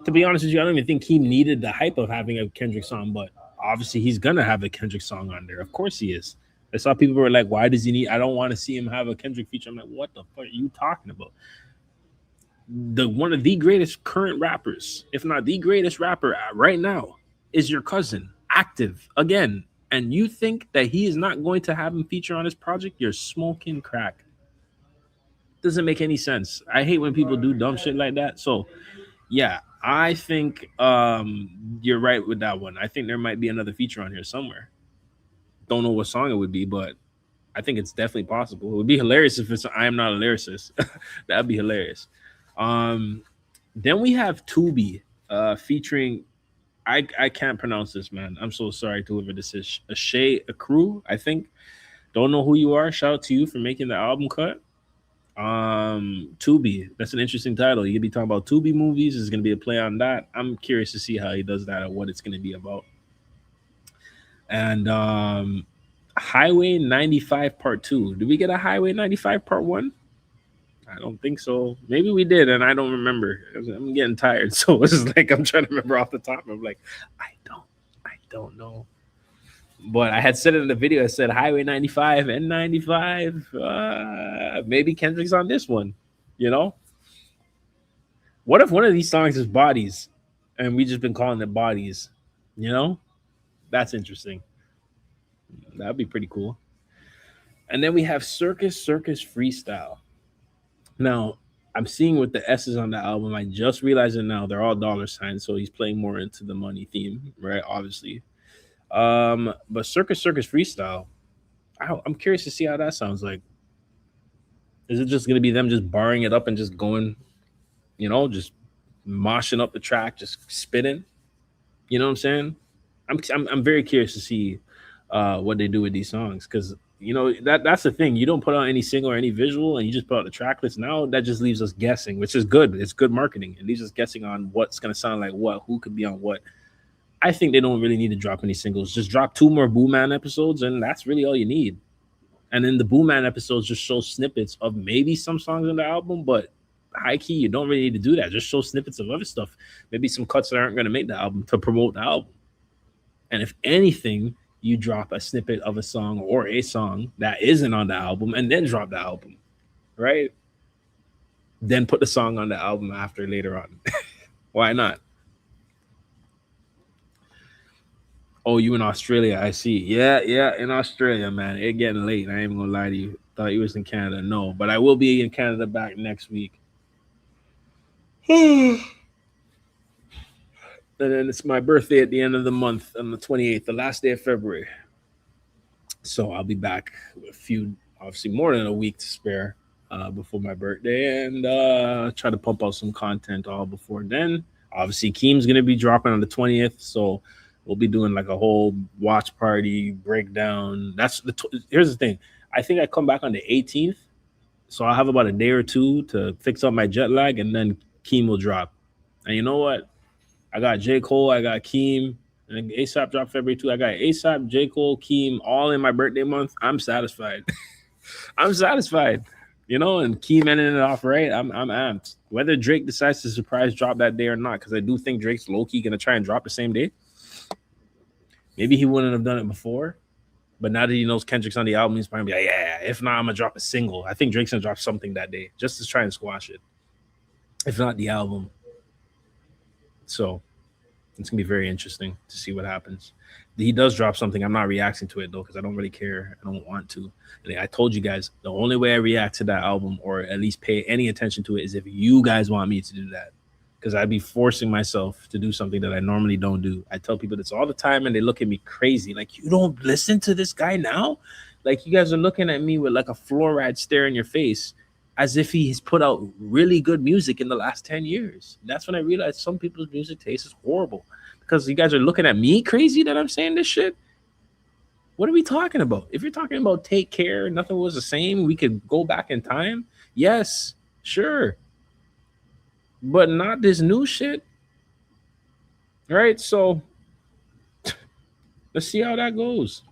to be honest with you, I don't even think Keem needed the hype of having a Kendrick song, but obviously he's gonna have a Kendrick song on there. Of course he is. I saw people were like, "Why does he need? I don't want to see him have a Kendrick feature." I'm like, "What the fuck are you talking about?" The one of the greatest current rappers, if not the greatest rapper right now, is your cousin, active again, and you think that he is not going to have him feature on his project? You're smoking crack. Doesn't make any sense. I hate when people do dumb shit like that. So yeah, I think you're right with that one. I think there might be another feature on here somewhere. Don't know what song it would be, but I think it's definitely possible. It would be hilarious if it's I Am Not a Lyricist. That'd be hilarious. Um, then we have Tubi featuring I can't pronounce this, man. I'm so sorry to whoever this is. Ashay Akru, I think. Don't know who you are. Shout out to you for making the album cut. Tubi. That's an interesting title. You could be talking about Tubi movies. There's gonna be a play on that. I'm curious to see how he does that and what it's gonna be about. And Highway 95 Part 2. Did we get a Highway 95 Part 1? I don't think so. Maybe we did, and I don't remember. I'm getting tired, so it's like I'm trying to remember off the top. I'm like, I don't know. But I had said it in the video. I said Highway 95 and 95. Maybe Kendrick's on this one. You know, what if one of these songs is Bodies, and we just been calling it Bodies? You know, that's interesting. That'd be pretty cool. And then we have Circus Freestyle. Now, I'm seeing with the S's on the album. I just realized it now. They're all dollar signs, so he's playing more into the money theme, right? Obviously. But Circus Freestyle. I'm curious to see how that sounds like. Is it just gonna be them just barring it up and just going, just moshing up the track, just spitting? You know what I'm saying? I'm very curious to see what they do with these songs because that's the thing. You don't put out any single or any visual, and you just put out the track list. Now that just leaves us guessing, which is good. It's good marketing. It leaves us guessing on what's gonna sound like what, who could be on what. I think they don't really need to drop any singles. Just drop two more Boo Man episodes, and that's really all you need. And then the Boo Man episodes just show snippets of maybe some songs on the album, but high key, you don't really need to do that. Just show snippets of other stuff. Maybe some cuts that aren't going to make the album to promote the album. And if anything, you drop a snippet of a song or a song that isn't on the album and then drop the album, right? Then put the song on the album after later on. Why not? Oh, you in Australia? I see. Yeah, yeah, in Australia, man. It getting late. I ain't even gonna lie to you. Thought you was in Canada. No, but I will be in Canada back next week. And then it's my birthday at the end of the month on the 28th, the last day of February. So I'll be back with a few, obviously more than a week to spare before my birthday, and try to pump out some content all before then. Obviously, Keem's gonna be dropping on the 20th, so we'll be doing like a whole watch party breakdown. Here's the thing. I think I come back on the 18th, so I'll have about a day or two to fix up my jet lag, and then Keem will drop. And you know what? I got J. Cole, I got Keem, and ASAP dropped February 2. I got ASAP, J. Cole, Keem, all in my birthday month. I'm satisfied. I'm satisfied. And Keem ending it off right. I'm amped. Whether Drake decides to surprise drop that day or not, because I do think Drake's low-key gonna try and drop the same day. Maybe he wouldn't have done it before, but now that he knows Kendrick's on the album, he's probably like, yeah, if not, I'm gonna drop a single. I think Drake's gonna drop something that day just to try and squash it. If not the album. So it's gonna be very interesting to see what happens. He does drop something. I'm not reacting to it though, because I don't really care. I don't want to. And I told you guys the only way I react to that album, or at least pay any attention to it, is if you guys want me to do that. Because I'd be forcing myself to do something that I normally don't do. I tell people this all the time, and they look at me crazy. Like, you don't listen to this guy now? Like, you guys are looking at me with like a fluoride stare in your face, as if he has put out really good music in the last 10 years. That's when I realized some people's music taste is horrible. Because you guys are looking at me crazy that I'm saying this shit. What are we talking about? If you're talking about Take Care, Nothing Was the Same, we could go back in time. Yes, sure. But not this new shit. Right? So let's see how that goes.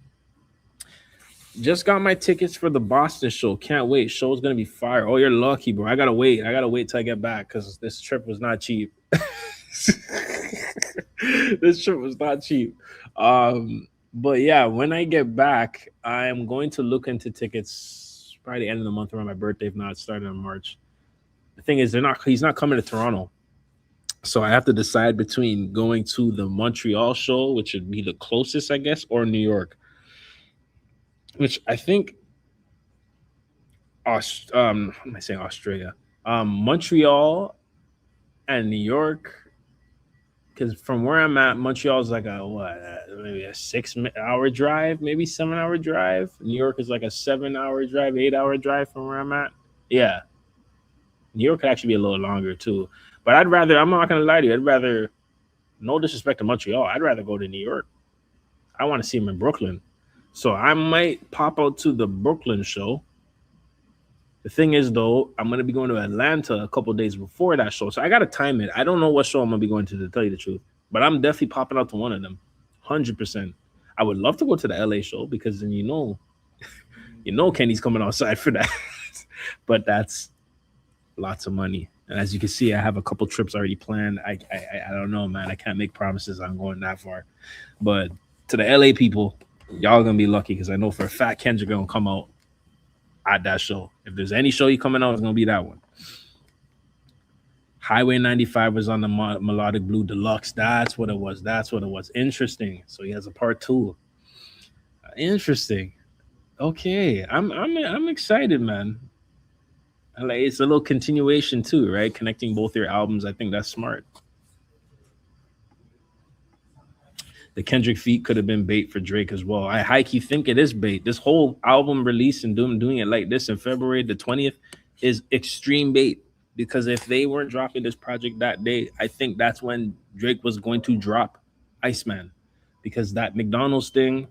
Just got my tickets for the Boston show. Can't wait. Show's gonna be fire. Oh, you're lucky, bro. I gotta wait. I gotta wait till I get back because this trip was not cheap. This trip was not cheap. But yeah, when I get back, I am going to look into tickets probably the end of the month around my birthday, if not starting in March. The thing is, he's not coming to Toronto. So I have to decide between going to the Montreal show, which would be the closest, I guess, or New York. Which I think how am I saying Australia? Montreal and New York. Because from where I'm at, Montreal is like maybe a 6-hour drive, maybe 7-hour drive. New York is like a 7-hour drive, 8-hour drive from where I'm at. Yeah. New York could actually be a little longer too. But I'm not gonna lie to you, I'd rather, no disrespect to Montreal, I'd rather go to New York. I want to see him in Brooklyn. So I might pop out to the Brooklyn show. The thing is, though, I'm going to be going to Atlanta a couple days before that show. So I got to time it. I don't know what show I'm going to be going to tell you the truth. But I'm definitely popping out to one of them. 100%. I would love to go to the LA show because then Kenny's coming outside for that. But that's lots of money. And as you can see, I have a couple trips already planned. I don't know, man. I can't make promises on going that far. But to the LA people, y'all gonna be lucky because I know for a fact Kendrick gonna come out at that show. If there's any show he coming out, it's gonna be that one. Highway 95 was on the Melodic Blue Deluxe. That's what it was. Interesting. So he has a part 2. Interesting. Okay, I'm excited, man. It's a little continuation too, right? Connecting both your albums. I think that's smart. The Kendrick feat could have been bait for Drake as well. I high-key think it is bait. This whole album release and doing it like this in February the 20th is extreme bait. Because if they weren't dropping this project that day, I think that's when Drake was going to drop Iceman. Because that McDonald's thing,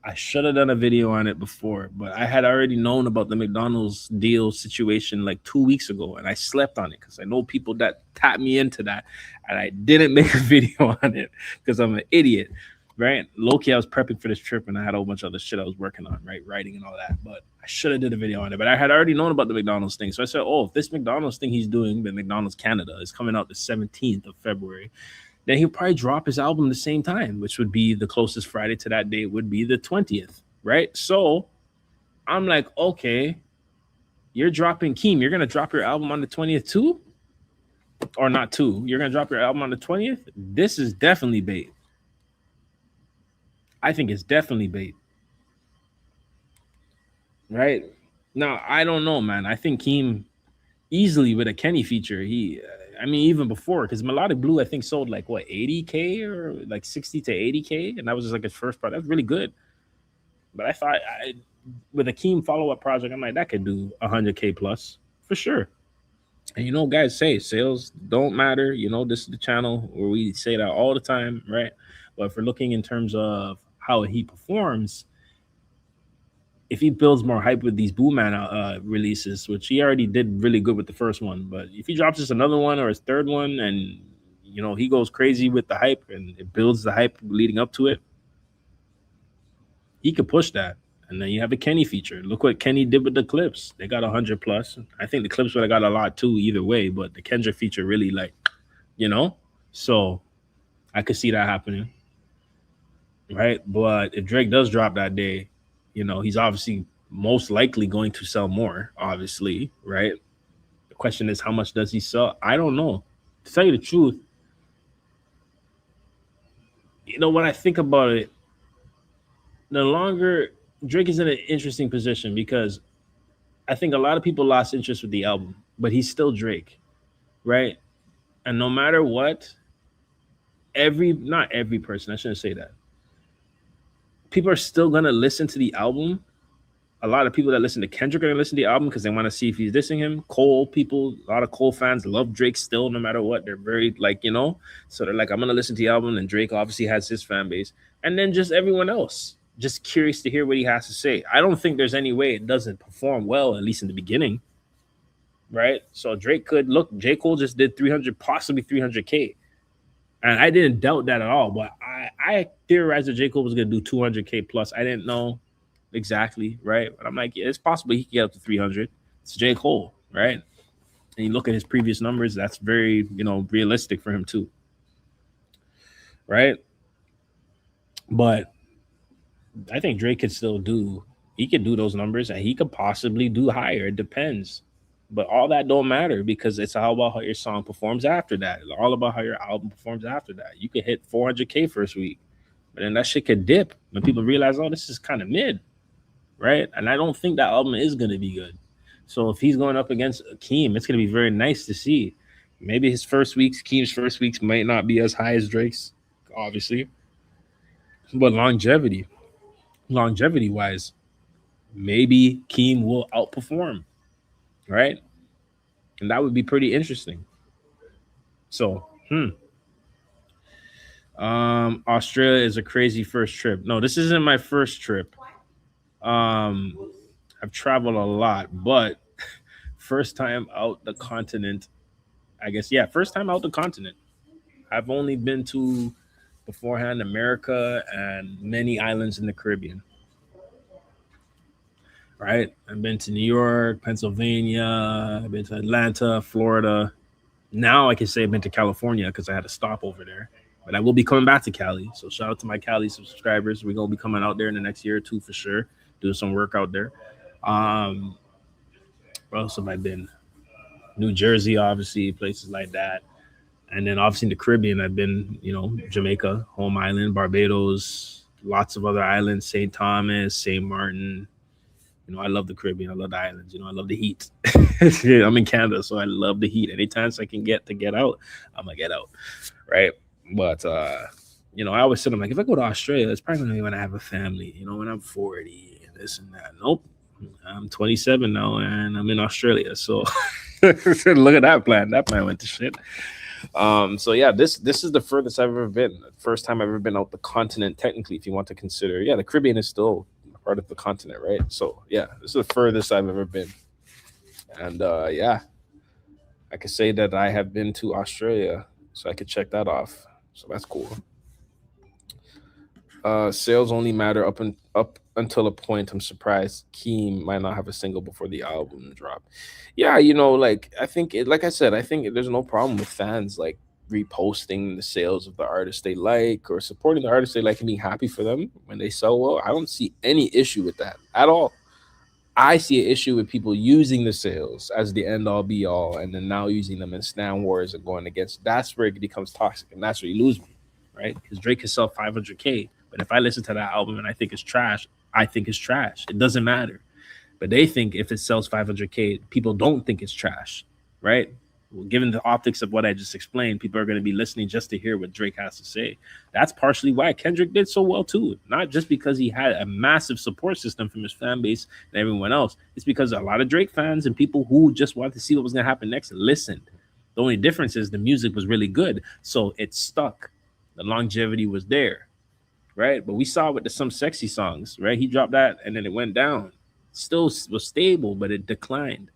I should have done a video on it before, but I had already known about the McDonald's deal situation like 2 weeks ago, and I slept on it because I know people that tapped me into that, and I didn't make a video on it because I'm an idiot, right? Low-key, I was prepping for this trip, and I had a whole bunch of other shit I was working on, right, writing and all that. But I should have did a video on it, but I had already known about the McDonald's thing, so I said, "Oh, if this McDonald's thing he's doing, the McDonald's Canada, is coming out the 17th of February." Then he'll probably drop his album the same time, which would be the closest Friday to that date would be the 20th, right? So I'm like, okay, you're dropping Keem. You're gonna drop your album on the 20th too, or not too? You're gonna drop your album on the 20th. This is definitely bait. I think it's definitely bait, right? Now I don't know, man. I think Keem easily with a Kenny feature. I mean, even before, because Melodic Blue, I think sold like what 80K or like 60 to 80K, and that was just like his first part. That's really good. But I thought with a Keem follow up project, I'm like that could do 100K plus for sure. And you know, guys say sales don't matter. You know, this is the channel where we say that all the time, right? But if we're looking in terms of how he performs, if he builds more hype with these Boo Man releases, which he already did really good with the first one, but if he drops just another one or his third one, and you know he goes crazy with the hype and it builds the hype leading up to it, he could push that. And then you have a Kenny feature. Look what Kenny did with the Clips. They got 100 plus. I think the Clips would have got a lot too, either way. But the Kendrick feature really, like, you know. So I could see that happening, right? But if Drake does drop that day, you know, he's obviously most likely going to sell more, obviously, right? The question is, how much does he sell? I don't know. To tell you the truth, you know, when I think about it, the longer Drake is in an interesting position because I think a lot of people lost interest with the album, but he's still Drake, right? And no matter what, not every person, I shouldn't say that. People are still gonna listen to the album. A lot of people that listen to Kendrick are gonna listen to the album because they want to see if he's dissing him. Cole people, a lot of Cole fans love Drake still, no matter what. They're very like, you know, so they're like, I'm gonna listen to the album, and Drake obviously has his fan base, and then just everyone else, just curious to hear what he has to say. I don't think there's any way it doesn't perform well, at least in the beginning, right? So Drake could look. J. Cole just did 300, possibly 300K, and I didn't doubt that at all. But I theorized that J. Cole was gonna do 200K plus. I didn't know exactly, right? But I'm like, yeah, it's possible he can get up to 300. It's J. Cole, right? And you look at his previous numbers, that's very, you know, realistic for him too, right? But I think Drake could still do, he could do those numbers, and he could possibly do higher. It depends. But all that don't matter because it's all about how your song performs after that. It's all about how your album performs after that. You could hit 400K first week, but then that shit could dip when people realize, oh, this is kind of mid, right? And I don't think that album is going to be good. So if he's going up against Keem, it's going to be very nice to see. Maybe his first weeks, Keem's first weeks might not be as high as Drake's, obviously. But longevity wise, maybe Keem will outperform, right? And that would be pretty interesting. So, Australia is a crazy first trip. No, this isn't my first trip. I've traveled a lot, but first time out the continent, I guess. Yeah, first time out the continent. I've only been to beforehand America and many islands in the Caribbean. Right? I've been to New York, Pennsylvania, I've been to Atlanta, Florida. Now I can say I've been to California because I had to stop over there. But I will be coming back to Cali. So shout out to my Cali subscribers. We're gonna be coming out there in the next year or two for sure. Doing some work out there. Where else have I been? New Jersey, obviously, places like that. And then obviously in the Caribbean, I've been, you know, Jamaica, home island, Barbados, lots of other islands, St. Thomas, St. Martin. You know, I love the Caribbean. I love the islands. You know, I love the heat. Yeah, I'm in Canada, so I love the heat. Anytime I can get out, I'm gonna get out, right? But you know, I always said, I'm like, if I go to Australia, it's probably gonna be when I have a family. You know, when I'm 40 and this and that. Nope, I'm 27 now, and I'm in Australia. So look at that plan. That plan went to shit. So yeah, this is the furthest I've ever been. First time I've ever been out the continent. Technically, if you want to consider, yeah, the Caribbean is still part of the continent, right? So yeah, this is the furthest I've ever been, and yeah, I could say that I have been to Australia, so I could check that off. So that's cool. Sales only matter up until a point. I'm surprised Keem might not have a single before the album drop. Yeah, like I think like I said, I think there's no problem with fans like reposting the sales of the artist they like or supporting the artist they like and being happy for them when they sell well. I don't see any issue with that at all. I see an issue with people using the sales as the end all be all, and then now using them in stand wars and going against. That's where it becomes toxic, and that's where you lose me, right? Because Drake can sell 500K, but if I listen to that album and I think it's trash, I think it's trash. It doesn't matter. But they think if it sells 500K, people don't think it's trash, right? Well, given the optics of what I just explained, people are going to be listening just to hear what Drake has to say. That's partially why Kendrick did so well too. Not just because he had a massive support system from his fan base and everyone else. It's because a lot of Drake fans and people who just wanted to see what was going to happen next listened. The only difference is the music was really good, so it stuck. The longevity was there, right? But we saw with the Some Sexy Songs, right? He dropped that and then it went down. Still was stable, but it declined.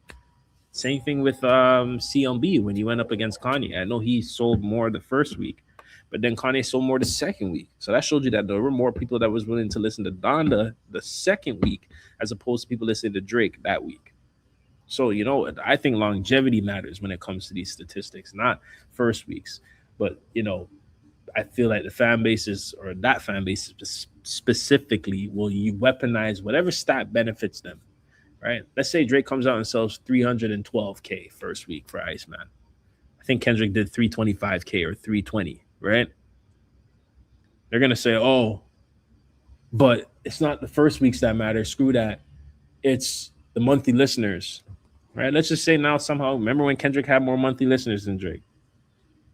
Same thing with CMB when he went up against Kanye. I know he sold more the first week, but then Kanye sold more the second week. So that showed you that there were more people that was willing to listen to Donda the second week as opposed to people listening to Drake that week. So, I think longevity matters when it comes to these statistics, not first weeks. But, I feel like the fan bases or that fan base specifically will you weaponize whatever stat benefits them, right? Let's say Drake comes out and sells 312K first week for Iceman. I think Kendrick did 325K or 320, right? They're gonna say, "Oh, but it's not the first weeks that matter. Screw that. It's the monthly listeners." Right? Let's just say now somehow, remember when Kendrick had more monthly listeners than Drake,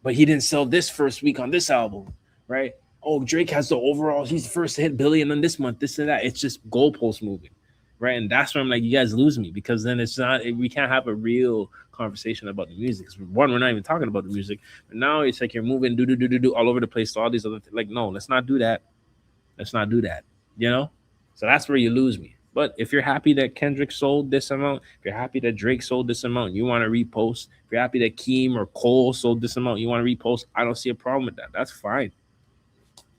but he didn't sell this first week on this album, right? Oh, Drake has the overall, he's the first to hit billion on this month, this and that. It's just goalpost moving, right? And that's where I'm like, you guys lose me because then it's not, we can't have a real conversation about the music. One, we're not even talking about the music, but now it's like you're moving do all over the place to all these other things. Like, no, let's not do that. Let's not do that, you know? So that's where you lose me. But if you're happy that Kendrick sold this amount, if you're happy that Drake sold this amount, you want to repost. If you're happy that Keem or Cole sold this amount, you want to repost. I don't see a problem with that. That's fine.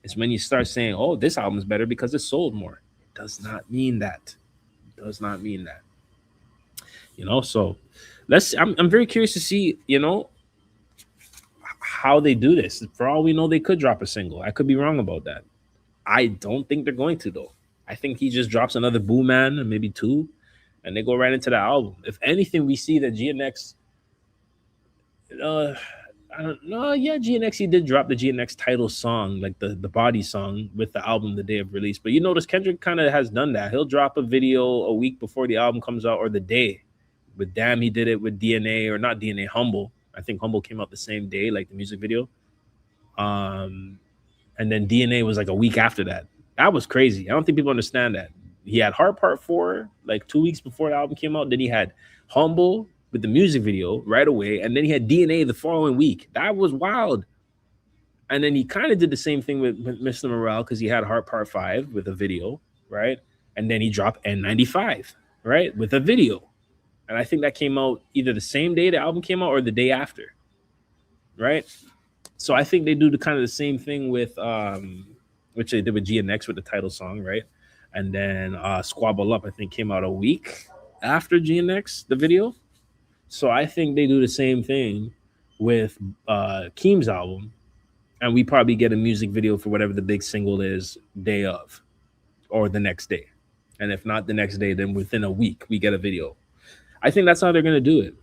It's when you start saying, "Oh, this album's better because it sold more." It does not mean that. It does not mean that. So I'm very curious to see, how they do this. For all we know, they could drop a single. I could be wrong about that. I don't think they're going to though. I think he just drops another Boo Man and maybe two, and they go right into the album. If anything, we see that GNX. I don't know. Yeah, GNX he did drop the GNX title song, like the body song, with the album the day of release. But you notice Kendrick kind of has done that. He'll drop a video a week before the album comes out or the day. With Damn, he did it with DNA or not DNA, Humble. I think Humble came out the same day, like the music video. And then DNA was like a week after that. That was crazy. I don't think people understand that. He had Heart Part 4 like 2 weeks before the album came out. Then he had Humble with the music video right away. And then he had DNA the following week. That was wild. And then he kind of did the same thing with Mr. Morale because he had Heart Part 5 with a video, right? And then he dropped N95, right? With a video. And I think that came out either the same day the album came out or the day after, right? So I think they do the kind of the same thing with which they did with GNX with the title song, right? And then Squabble Up, I think, came out a week after GNX, the video. So I think they do the same thing with Keem's album, and we probably get a music video for whatever the big single is day of or the next day. And if not the next day, then within a week, we get a video. I think that's how they're going to do it.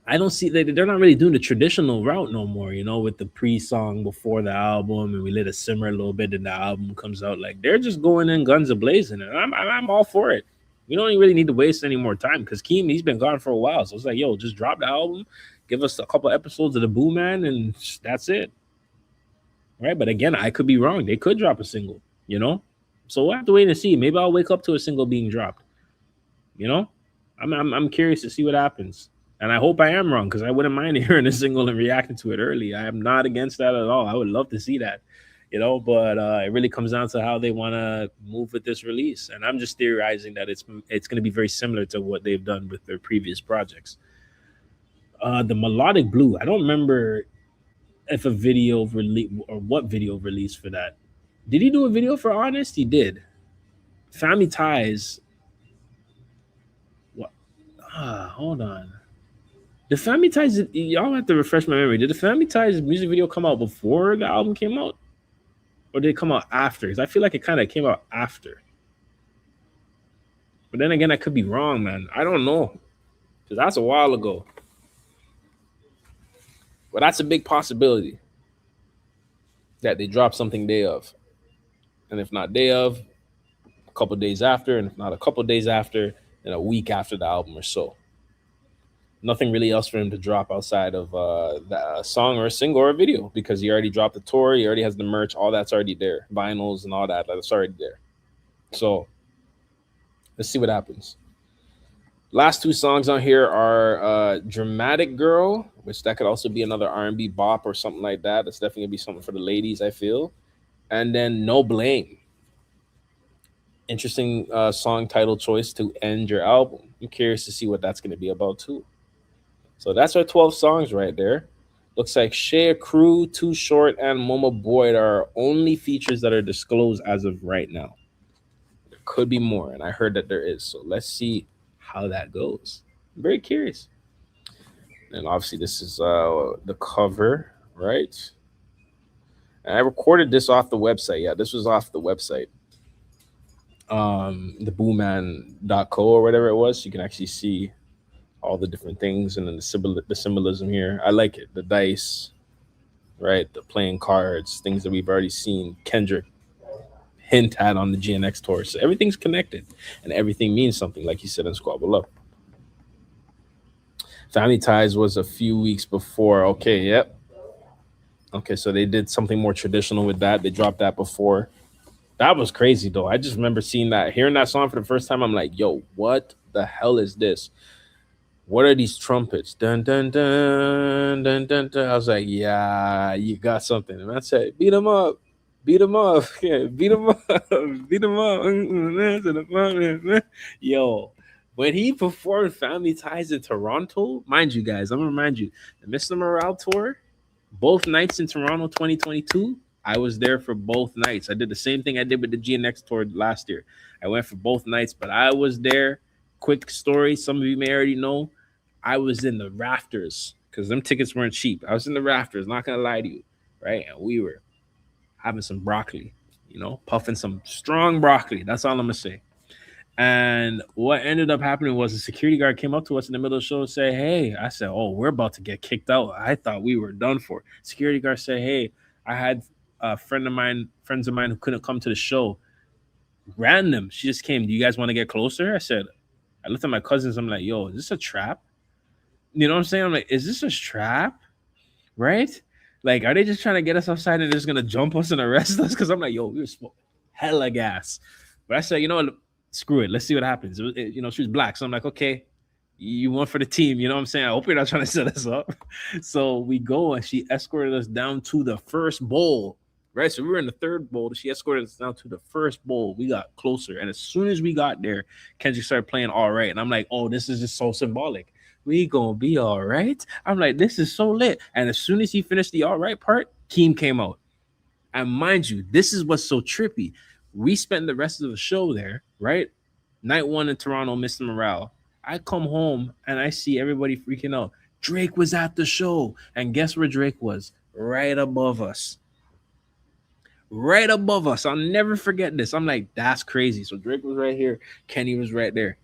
I don't see they're not really doing the traditional route no more, with the pre-song before the album and we let it simmer a little bit and the album comes out. Like they're just going in guns a blazing, and I'm all for it. We don't really need to waste any more time because Keem, he's been gone for a while, so it's like, yo, just drop the album, give us a couple episodes of the Boo Man, and that's it, right? But again, I could be wrong. They could drop a single, So we'll have to wait and see. Maybe I'll wake up to a single being dropped. I'm curious to see what happens. And I hope I am wrong because I wouldn't mind hearing a single and reacting to it early. I am not against that at all. I would love to see that, but it really comes down to how they want to move with this release. And I'm just theorizing that it's going to be very similar to what they've done with their previous projects. The melodic blue. I don't remember if a video release or what video released for that. Did he do a video for Honest? He did. Family Ties. What? Hold on. The Family Ties. Y'all have to refresh my memory. Did the Family Ties music video come out before the album came out, or did it come out after? Because I feel like it kind of came out after. But then again, I could be wrong, man. I don't know, because that's a while ago. But that's a big possibility that they drop something day of, and if not day of, a couple days after, and if not a couple days after, then a week after the album or so. Nothing really else for him to drop outside of a song or a single or a video, because he already dropped the tour, he already has the merch, all that's already there, vinyls and all that, that's already there. So let's see what happens. Last two songs on here are Dramatic Girl, which that could also be another R&B bop or something like that. That's definitely gonna be something for the ladies, I feel. And then No Blame. Interesting song title choice to end your album. I'm curious to see what that's going to be about too. So that's our 12 songs right there. Looks like Shea Crew, Too Short, and Momo Boyd are only features that are disclosed as of right now. There could be more, and I heard that there is. So let's see how that goes. I'm very curious. And obviously, this is the cover, right? And I recorded this off the website. Yeah, this was off the website. The booman.co or whatever it was. You can actually see all the different things and then the symbolism here. I like it. The dice, right? The playing cards, things that we've already seen Kendrick hint at on the GNX tour. So everything's connected and everything means something, like he said in Squad Below. Family Ties was a few weeks before. Okay, yep. Okay, so they did something more traditional with that. They dropped that before. That was crazy though. I just remember seeing that, hearing that song for the first time. I'm like, yo, what the hell is this? What are these trumpets? Dun dun dun dun dun dun. I was like, yeah, you got something. And I said, beat them up. Beat them up. Yeah, beat them up. Beat them up. Yo, when he performed Family Ties in Toronto, mind you guys, I'm gonna remind you, the Mr. Morale tour, both nights in Toronto 2022, I was there for both nights. I did the same thing I did with the GNX tour last year. I went for both nights, but I was there. Quick story, some of you may already know. I was in the rafters because them tickets weren't cheap. I was in the rafters, not gonna lie to you, right? And we were having some broccoli, puffing some strong broccoli. That's all I'm gonna say. And what ended up happening was a security guard came up to us in the middle of the show and said, hey, I said, oh, we're about to get kicked out. I thought we were done for. Security guard said, hey, I had friends of mine who couldn't come to the show. Random. She just came. Do you guys want to get closer? I looked at my cousins. I'm like, yo, is this a trap? You know what I'm saying? I'm like, is this a trap? Right? Like, are they just trying to get us outside and they're just going to jump us and arrest us? Because I'm like, yo, we were smoking hella gas. But I said, you know what? Screw it. Let's see what happens. She was black. So I'm like, okay, you won for the team. You know what I'm saying? I hope you're not trying to set us up. So we go and she escorted us down to the first bowl. Right, so we were in the third bowl. She escorted us down to the first bowl. We got closer, and as soon as we got there, Kendrick started playing "All Right," and I'm like, "Oh, this is just so symbolic. We gonna be all right." I'm like, "This is so lit." And as soon as he finished the "All Right" part, Keem came out. And mind you, this is what's so trippy. We spent the rest of the show there, right? Night one in Toronto, Mr. Morale. I come home and I see everybody freaking out. Drake was at the show, and guess where Drake was? Right above us. Right above us. I'll never forget this. I'm like, that's crazy. So Drake was right here. Kenny was right there.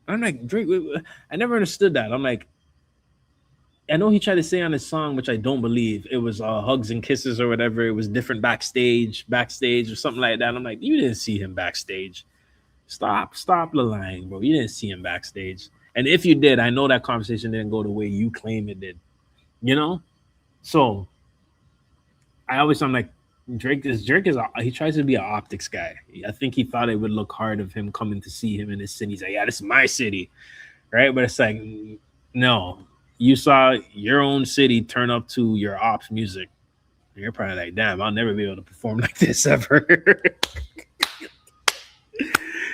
I'm like, Drake, I never understood that. I'm like, I know he tried to say on his song, which I don't believe, it was hugs and kisses or whatever. It was different backstage or something like that. I'm like, you didn't see him backstage. Stop the lying, bro. You didn't see him backstage. And if you did, I know that conversation didn't go the way you claim it did. So I'm like, Drake he tries to be an optics guy. I think he thought it would look hard of him coming to see him in his city. He's like, yeah, this is my city, right? But it's like, No, you saw your own city turn up to your ops music. And you're probably like, damn, I'll never be able to perform like this ever.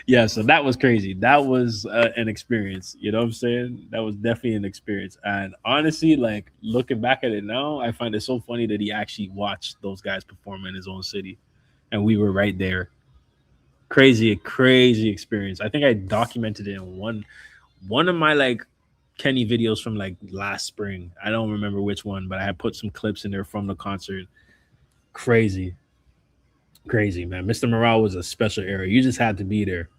Yeah, so that was crazy. That was an experience. You know what I'm saying? That was definitely an experience. And honestly, like looking back at it now, I find it so funny that he actually watched those guys perform in his own city, and we were right there. Crazy, crazy experience. I think I documented it in one of my like Kenny videos from like last spring. I don't remember which one, but I had put some clips in there from the concert. Crazy, crazy, man. Mr. Morale was a special era. You just had to be there.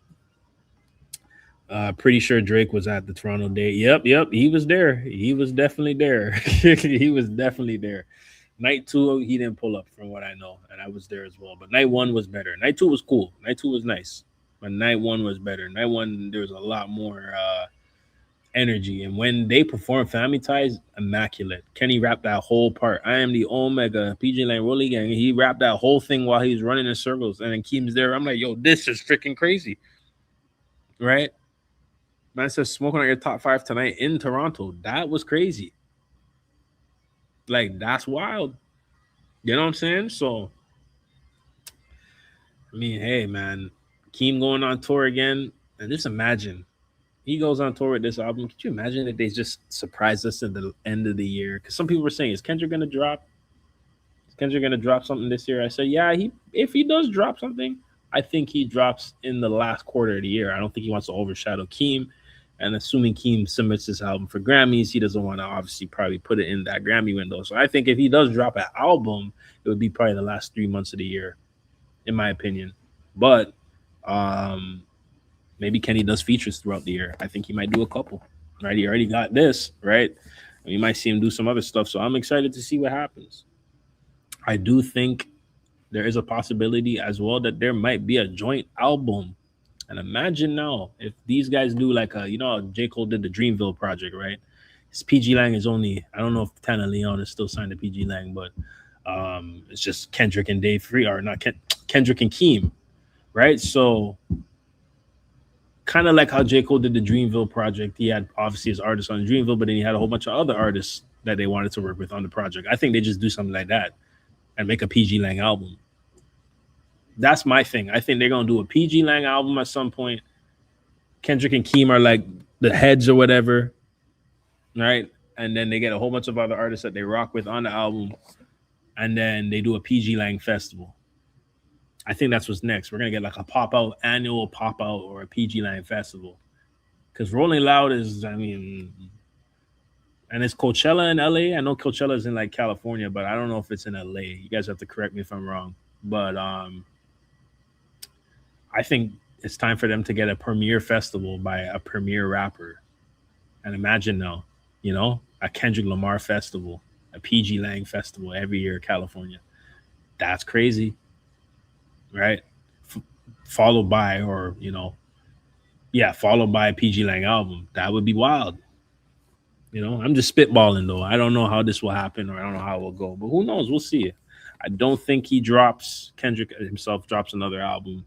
Pretty sure Drake was at the Toronto date. Yep, yep, he was there. He was definitely there. He was definitely there. Night two, he didn't pull up from what I know, and I was there as well. But night one was better. Night two was cool. Night two was nice, but night one was better. Night one, there was a lot more energy, and when they performed Family Ties, immaculate. Kenny rapped that whole part. I am the Omega PG Lane Rolly Gang. He rapped that whole thing while he was running in circles, and then Keem's there. I'm like, yo, this is freaking crazy, right? Man says smoking on your top five tonight in Toronto. That was crazy. Like that's wild. You know what I'm saying? So I mean, hey man, Keem going on tour again, and just imagine he goes on tour with this album. Could you imagine if they just surprised us at the end of the year? Because some people were saying, is Kendrick gonna drop? Is Kendrick gonna drop something this year? I said, yeah. He if he does drop something, I think he drops in the last quarter of the year. I don't think he wants to overshadow Keem. And assuming Keem submits this album for Grammys, he doesn't want to obviously probably put it in that Grammy window. So I think if he does drop an album, it would be probably the last 3 months of the year, in my opinion. But um, maybe Kenny does features throughout the year. I think he might do a couple. Right, he already got this right. We might see him do some other stuff. So I'm excited to see what happens. I do think there is a possibility as well that there might be a joint album. And imagine now if these guys do like a, J. Cole did the Dreamville project, right? His PG Lang is only, I don't know if Tana Leon is still signed to PG Lang, but it's just Kendrick and Dave Free, or not Kendrick and Keem, right? So kind of like how J. Cole did the Dreamville project. He had obviously his artists on Dreamville, but then he had a whole bunch of other artists that they wanted to work with on the project. I think they just do something like that and make a PG Lang album. That's my thing. I think they're gonna do a PG Lang album at some point. Kendrick and Keem are like the heads or whatever, right? And then they get a whole bunch of other artists that they rock with on the album, and then they do a PG Lang festival. I think that's what's next. We're gonna get like a pop out, annual pop out, or a PG Lang festival. Because Rolling Loud is, I mean, and it's Coachella in LA. I know Coachella is in like California, but I don't know if it's in LA. You guys have to correct me if I'm wrong. But I think it's time for them to get a premiere festival by a premiere rapper. And imagine now, a Kendrick Lamar festival, a PG Lang festival every year in California. That's crazy, right? Followed by, or, yeah, followed by a PG Lang album. That would be wild. I'm just spitballing though. I don't know how this will happen, or I don't know how it will go, but who knows? We'll see. I don't think Kendrick himself drops another album.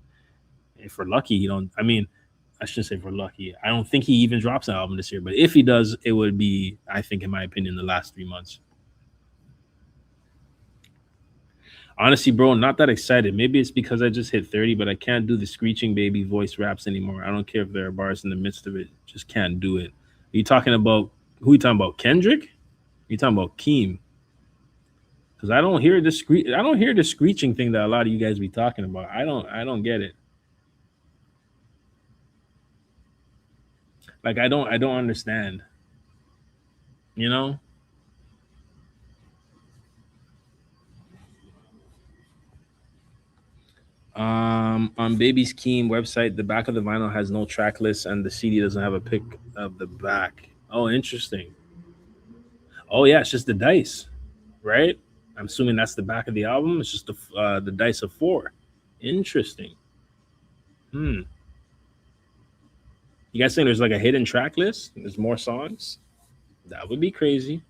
If we're lucky, you don't. I mean, I shouldn't say if we're lucky. I don't think he even drops an album this year. But if he does, it would be, I think, in my opinion, the last 3 months. Honestly, bro, not that excited. Maybe it's because I just hit 30, but I can't do the screeching baby voice raps anymore. I don't care if there are bars in the midst of it. Just can't do it. Are you talking about, who are you talking about? Kendrick? Are you talking about Keem? Because I don't hear the screeching thing that a lot of you guys be talking about. I don't get it. Like I don't understand. You know? On Baby's Keem website, the back of the vinyl has no track list and the CD doesn't have a pic of the back. Oh, interesting. Oh yeah, it's just the dice, right? I'm assuming that's the back of the album. It's just the dice of four. Interesting. Hmm. You guys think there's like a hidden track list? There's more songs? That would be crazy.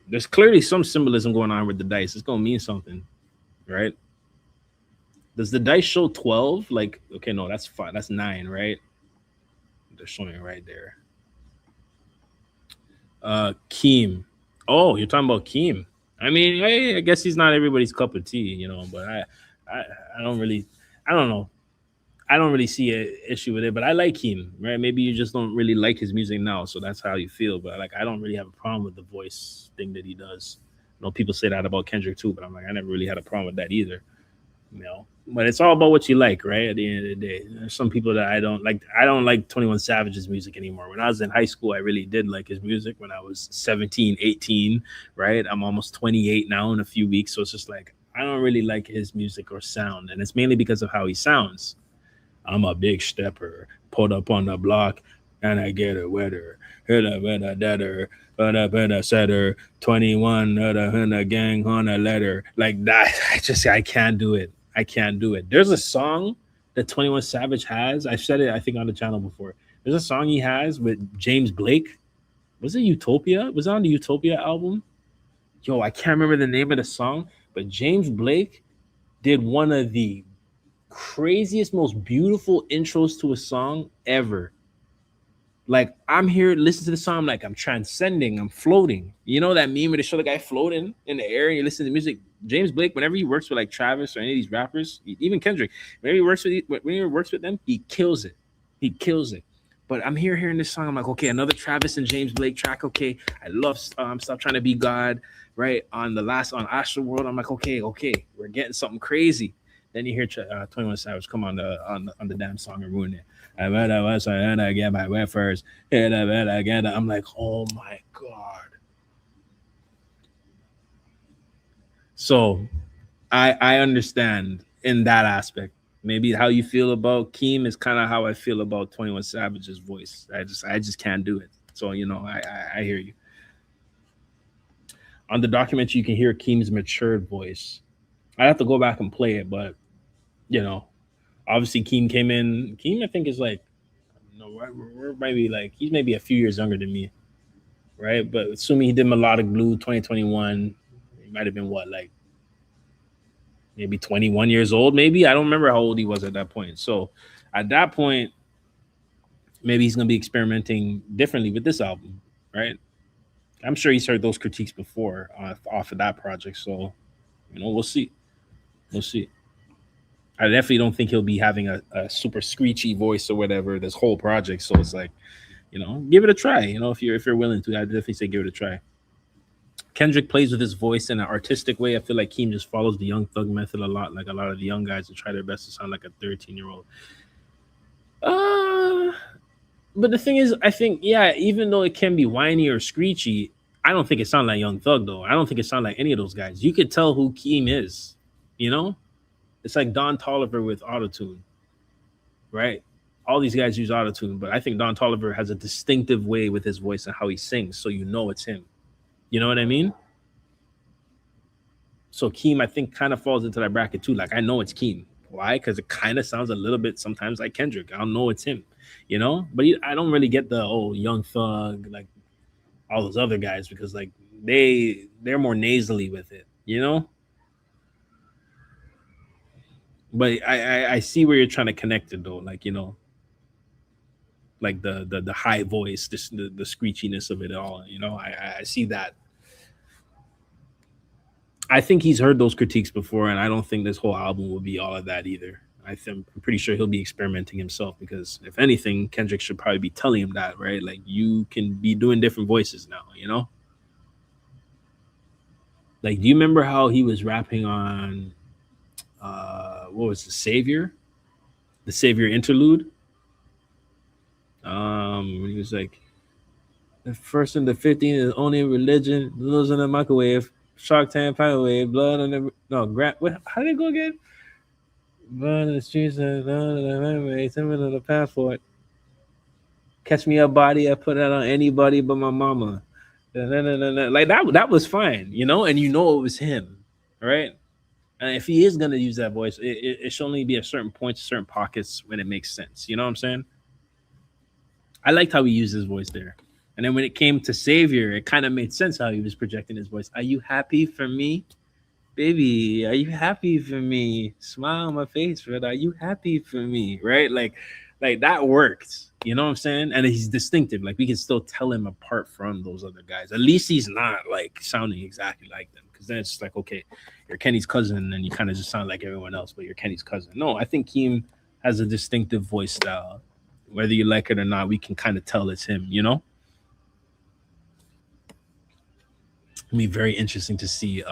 There's clearly some symbolism going on with the dice. It's gonna mean something, right? Does the dice show 12? Like, okay, no, that's 5. That's 9, right? They're showing it right there. Keem. Oh, you're talking about Keem. I mean, I guess he's not everybody's cup of tea, but I, I don't really, I don't know. I don't really see an issue with it, but I like him, right? Maybe you just don't really like his music now, so that's how you feel. But like, I don't really have a problem with the voice thing that he does. People say that about Kendrick too, but I'm like, I never really had a problem with that either. But it's all about what you like, right? At the end of the day, there's some people that I don't like. I don't like 21 Savage's music anymore. When I was in high school, I really did like his music. When I was 17, 18, right? I'm almost 28 now in a few weeks, so it's just like I don't really like his music or sound, and it's mainly because of how he sounds. I'm a big stepper, pulled up on the block, and I get a wetter. Hit a better deader, but a better setter. 21, a gang on a letter. Like that. I can't do it. I can't do it. There's a song that 21 Savage has. I've said it, I think, on the channel before. There's a song he has with James Blake. Was it Utopia? Was it on the Utopia album? Yo, I can't remember the name of the song, but James Blake did one of the craziest, most beautiful intros to a song ever. Like I'm here, listen to the song, like I'm transcending, I'm floating. You know that meme where they show the guy floating in the air and you listen to music. James Blake, whenever he works with like Travis or any of these rappers, even Kendrick, whenever he works with them, he kills it. He kills it. But I'm here hearing this song. I'm like, okay, another Travis and James Blake track. Okay, I love Stop Trying to Be God. Right on the last on Astro World. I'm like, okay, we're getting something crazy. Then you hear 21 Savage come on the damn song and ruin it. I bet I was and I get my way first. And I bet again. I'm like, oh my god. So I understand in that aspect. Maybe how you feel about Keem is kind of how I feel about 21 Savage's voice. I just can't do it. So I hear you. On the documentary, you can hear Keem's matured voice. I have to go back and play it, but you know, obviously Keem came in. Keem, I think, is like, we're maybe like he's maybe a few years younger than me, right? But assuming he did Melodic Blue 2021, he might have been what, like maybe 21 years old, maybe. I don't remember how old he was at that point. So at that point, maybe he's gonna be experimenting differently with this album, right? I'm sure he's heard those critiques before off of that project. So we'll see. We'll see. I definitely don't think he'll be having a super screechy voice or whatever this whole project. So it's like, give it a try. If you're willing to, I'd definitely say give it a try. Kendrick plays with his voice in an artistic way. I feel like Keem just follows the Young Thug method a lot. Like a lot of the young guys that try their best to sound like a 13-year-old. Uh, but the thing is, I think, yeah, even though it can be whiny or screechy, I don't think it sounds like Young Thug though. I don't think it sounds like any of those guys. You could tell who Keem is. You know, it's like Don Tolliver with autotune, right? All these guys use autotune, but I think Don Tolliver has a distinctive way with his voice and how he sings, so it's him. You know what I mean? So Keem, I think, kind of falls into that bracket too. Like I know it's Keem. Why? Because it kind of sounds a little bit sometimes like Kendrick. I don't know it's him, But I don't really get the Young Thug like all those other guys because like they're more nasally with it. But I see where you're trying to connect it though, like like the high voice, the screechiness of it all. I see that. I think he's heard those critiques before, and I don't think this whole album will be all of that either. I'm pretty sure he'll be experimenting himself because if anything, Kendrick should probably be telling him that, right? Like you can be doing different voices now. Like, do you remember how he was rapping on what was the Savior interlude? When he was like, the first and the 15th is only religion, noodles in the microwave, Shark Tank Pirate Wave, blood on the how did it go again? Blood in the streets and the memory, similar to the passport. Catch me a body, I put that on anybody but my mama. Like that was fine, and it was him, right? And if he is gonna use that voice, it should only be at certain points, certain pockets when it makes sense. You know what I'm saying? I liked how he used his voice there. And then when it came to Savior, it kind of made sense how he was projecting his voice. Are you happy for me? Baby, are you happy for me? Smile on my face, but are you happy for me? Right? Like, Like that worked. You know what I'm saying? And he's distinctive. Like we can still tell him apart from those other guys. At least he's not like sounding exactly like them. Because then it's just like, okay, you're Kenny's cousin, and you kind of just sound like everyone else, but you're Kenny's cousin. No, I think Keem has a distinctive voice style. Whether you like it or not, we can kind of tell it's him. It'll be very interesting to see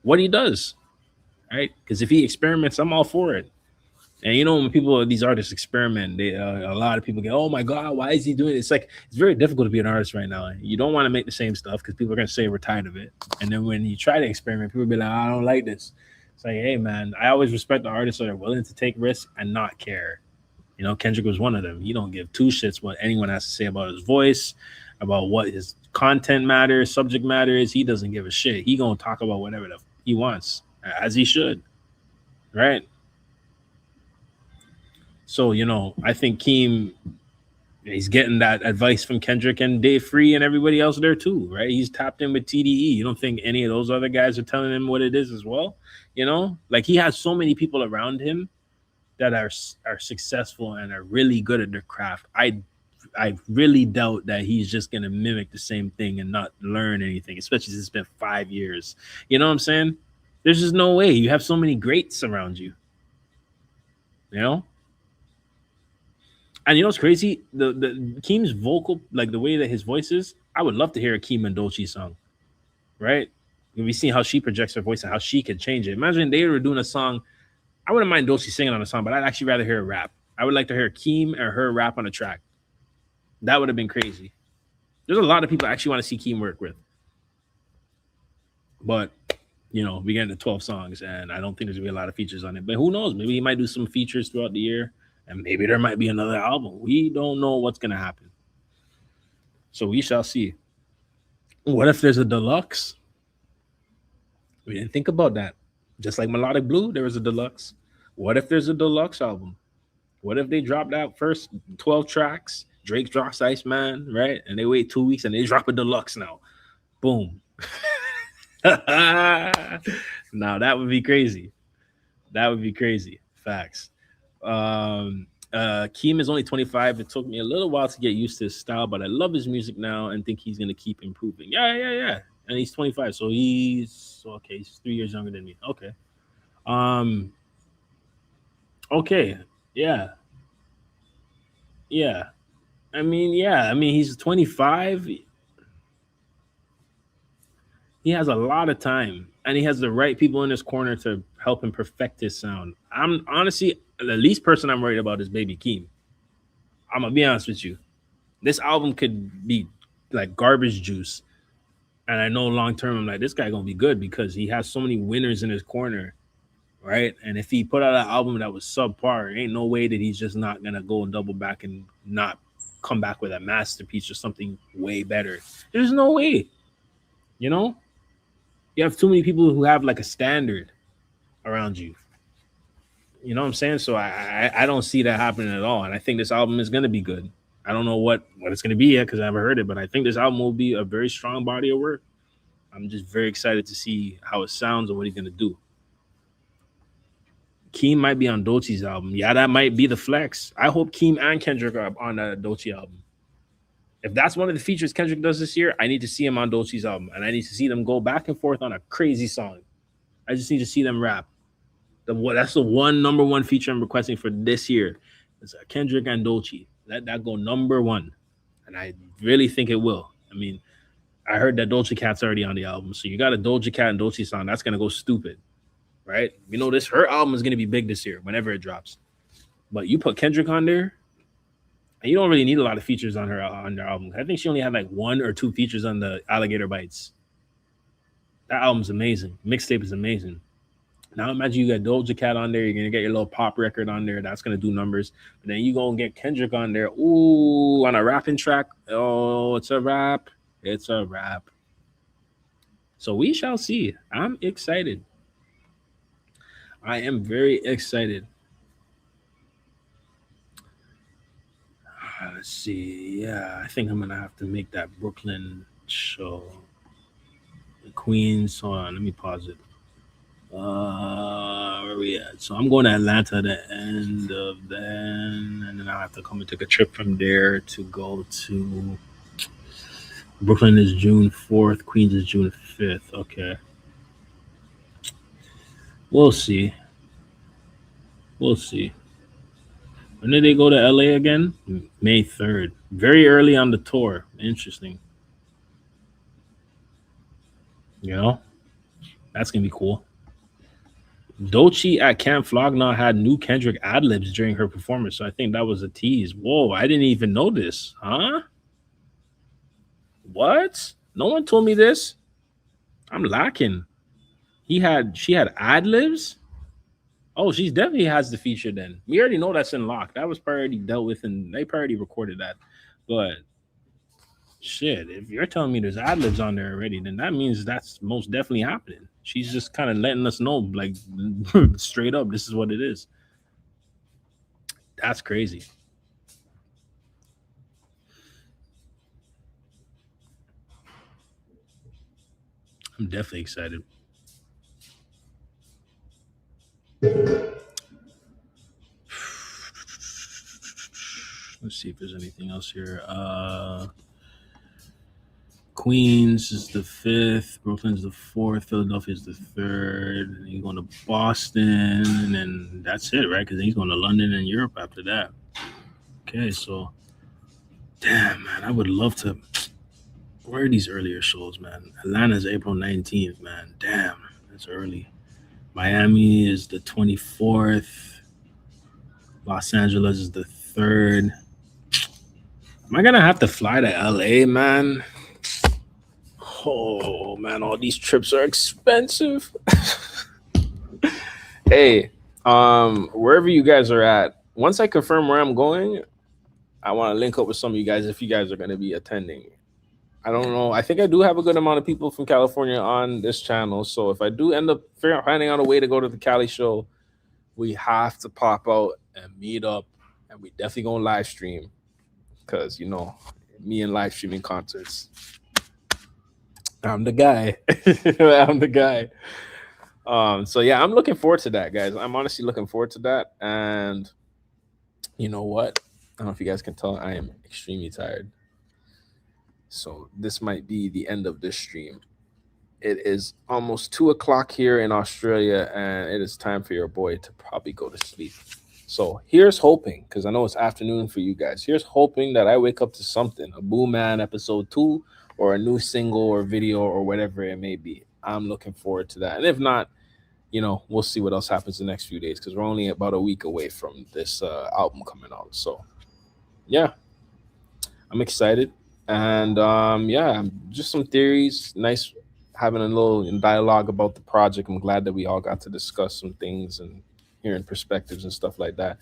what he does, right? Because if he experiments, I'm all for it. And when people, these artists experiment, a lot of people get, oh my god, why is he doing it? It's like it's very difficult to be an artist right now. You don't want to make the same stuff because people are gonna say we're tired of it. And then when you try to experiment, people be like, I don't like this. It's like, hey man, I always respect the artists that are willing to take risks and not care. Kendrick was one of them. He don't give two shits what anyone has to say about his voice, about what his content matters, subject matter is. He doesn't give a shit. He gonna talk about whatever he wants, as he should, right? So I think Keem, he's getting that advice from Kendrick and Dave Free and everybody else there too, right? He's tapped in with TDE. You don't think any of those other guys are telling him what it is as well? Like he has so many people around him that are successful and are really good at their craft. I really doubt that he's just gonna mimic the same thing and not learn anything, especially since it's been 5 years. You know what I'm saying? There's just no way. You have so many greats around you. You know? And what's crazy? The Keem's vocal, like the way that his voice is, I would love to hear a Keem and Dolce song, right? We see how she projects her voice and how she can change it. Imagine they were doing a song. I wouldn't mind Dolce singing on a song, but I'd actually rather hear a rap. I would like to hear Keem or her rap on a track. That would have been crazy. There's a lot of people I actually want to see Keem work with, but we get into 12 songs, and I don't think there's gonna be a lot of features on it. But who knows? Maybe he might do some features throughout the year, and maybe there might be another album. We don't know what's gonna happen, so we shall see. What if there's a deluxe? We didn't think about that. Just like Melodic Blue, there was a deluxe. What if there's a deluxe album? What if they drop that first 12 tracks? Drake drops Iceman, right? And they wait 2 weeks and they drop a deluxe now. Boom. Now that would be crazy. That would be crazy. Facts. Keem is only 25. It took me a little while to get used to his style, but I love his music now and think he's gonna keep improving. Yeah. And he's 25, so he's okay. He's 3 years younger than me. Okay. Um. Okay. Yeah. Yeah. I mean, yeah. I mean, he's 25. He has a lot of time, and he has the right people in his corner to help him perfect his sound. I'm honestly the least person I'm worried about is Baby Keem. I'm gonna be honest with you. This album could be like garbage juice, and I know long term I'm like this guy gonna be good because he has so many winners in his corner, right? And if he put out an album that was subpar, ain't no way that he's just not gonna go and double back and not come back with a masterpiece or something way better. There's no way, you know. You have too many people who have like a standard around you. You know what I'm saying? So I don't see that happening at all. And I think this album is gonna be good. I don't know what it's gonna be yet because I haven't heard it, but I think this album will be a very strong body of work. I'm just very excited to see how it sounds and what he's gonna do. Keem might be on Dolce's album. Yeah, that might be the flex. I hope Keem and Kendrick are on a Dolce album. If that's one of the features Kendrick does this year, I need to see him on Dolce's album, and I need to see them go back and forth on a crazy song. I just need to see them rap. That's the one number one feature I'm requesting for this year. It's Kendrick and Dolce. Let that go number one, and I really think it will. I mean, I heard that Dolce Cat's already on the album, so you got a Doja Cat and Dolce song. That's gonna go stupid, right? This her album is gonna be big this year whenever it drops. But you put Kendrick on there, and you don't really need a lot of features on their album. I think she only had like one or two features on the Alligator Bites. That album's amazing. Mixtape is amazing. Now imagine you got Doja Cat on there. You're gonna get your little pop record on there. That's gonna do numbers. But then you gonna get Kendrick on there. Ooh, on a rapping track. Oh, it's a rap. It's a rap. So we shall see. I'm excited. I am very excited. Let's see. Yeah, I think I'm gonna have to make that Brooklyn show. Queens. Hold on, let me pause it. Where we at? So I'm going to Atlanta at the end of then, and then I have to come and take a trip from there to go to Brooklyn is June 4th, Queens is June 5th. Okay, we'll see. We'll see. When did they go to LA again? May 3rd. Very early on the tour. Interesting. You know, that's gonna be cool. Dochi at Camp Flogna had new Kendrick ad libs during her performance, so I think that was a tease. Whoa, I didn't even know this. Huh? What? No one told me this. I'm lacking. She had ad libs. Oh, she definitely has the feature then. We already know that's in lock. That was already dealt with and they already recorded that. But shit, if you're telling me there's ad libs on there already, then that means that's most definitely happening. She's just kind of letting us know, like, straight up, this is what it is. That's crazy. I'm definitely excited. Let's see if there's anything else here. Queens is the 5th, Brooklyn's the 4th, Philadelphia's the 3rd. And he's going to Boston, and then that's it, right? Because he's going to London and Europe after that. Okay, so damn, man, I would love to. Where are these earlier shows, man? Atlanta's April 19th, man. Damn, that's early. Miami is the 24th. Los Angeles is the 3rd. Am I gonna have to fly to LA, man? Oh man, all these trips are expensive. Hey, wherever you guys are at, once I confirm where I'm going, I want to link up with some of you guys if you guys are going to be attending. I don't know. I think I do have a good amount of people from California on this channel. So if I do end up finding out a way to go to the Cali show, we have to pop out and meet up. And we definitely going to live stream because, me and live streaming concerts. I'm the guy. I'm the guy. So yeah, I'm looking forward to that, guys. I'm honestly looking forward to that. And you know what? I don't know if you guys can tell, I am extremely tired. So this might be the end of this stream. It is almost 2 o'clock here in Australia, and it is time for your boy to probably go to sleep. So here's hoping, because I know it's afternoon for you guys. Here's hoping that I wake up to something, a Boo Man episode 2, or a new single or video or whatever it may be. I'm looking forward to that. And if not, we'll see what else happens the next few days because we're only about a week away from this album coming out. So yeah, I'm excited. And yeah, just some theories. Nice having a little dialogue about the project. I'm glad that we all got to discuss some things and hearing perspectives and stuff like that.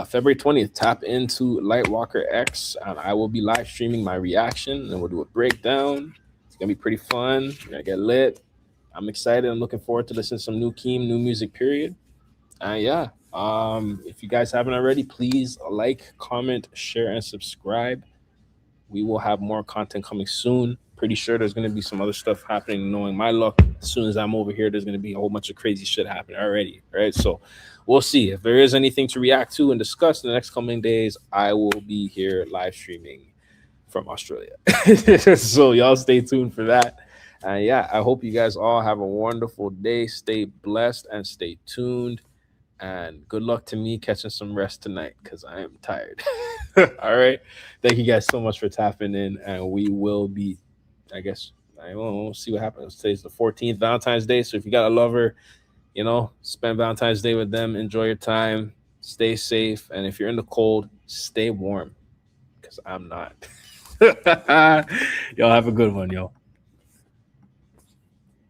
February 20th, tap into Lightwalker X, and I will be live streaming my reaction, and we'll do a breakdown. It's gonna be pretty fun. We're gonna get lit. I'm excited. I'm looking forward to listening to some new Keem, new music, period. And yeah, if you guys haven't already, please like, comment, share, and subscribe. We will have more content coming soon. Pretty sure there's going to be some other stuff happening. Knowing my luck, as soon as I'm over here, there's going to be a whole bunch of crazy shit happening already. Right. So we'll see. If there is anything to react to and discuss in the next coming days, I will be here live streaming from Australia. So y'all stay tuned for that. And yeah, I hope you guys all have a wonderful day. Stay blessed and stay tuned. And good luck to me catching some rest tonight because I am tired. All right. Thank you guys so much for tapping in. And we will be, I guess, I will see what happens. Today's the 14th, Valentine's Day. So if you got a lover, spend Valentine's Day with them. Enjoy your time. Stay safe. And if you're in the cold, stay warm because I'm not. Y'all have a good one, yo.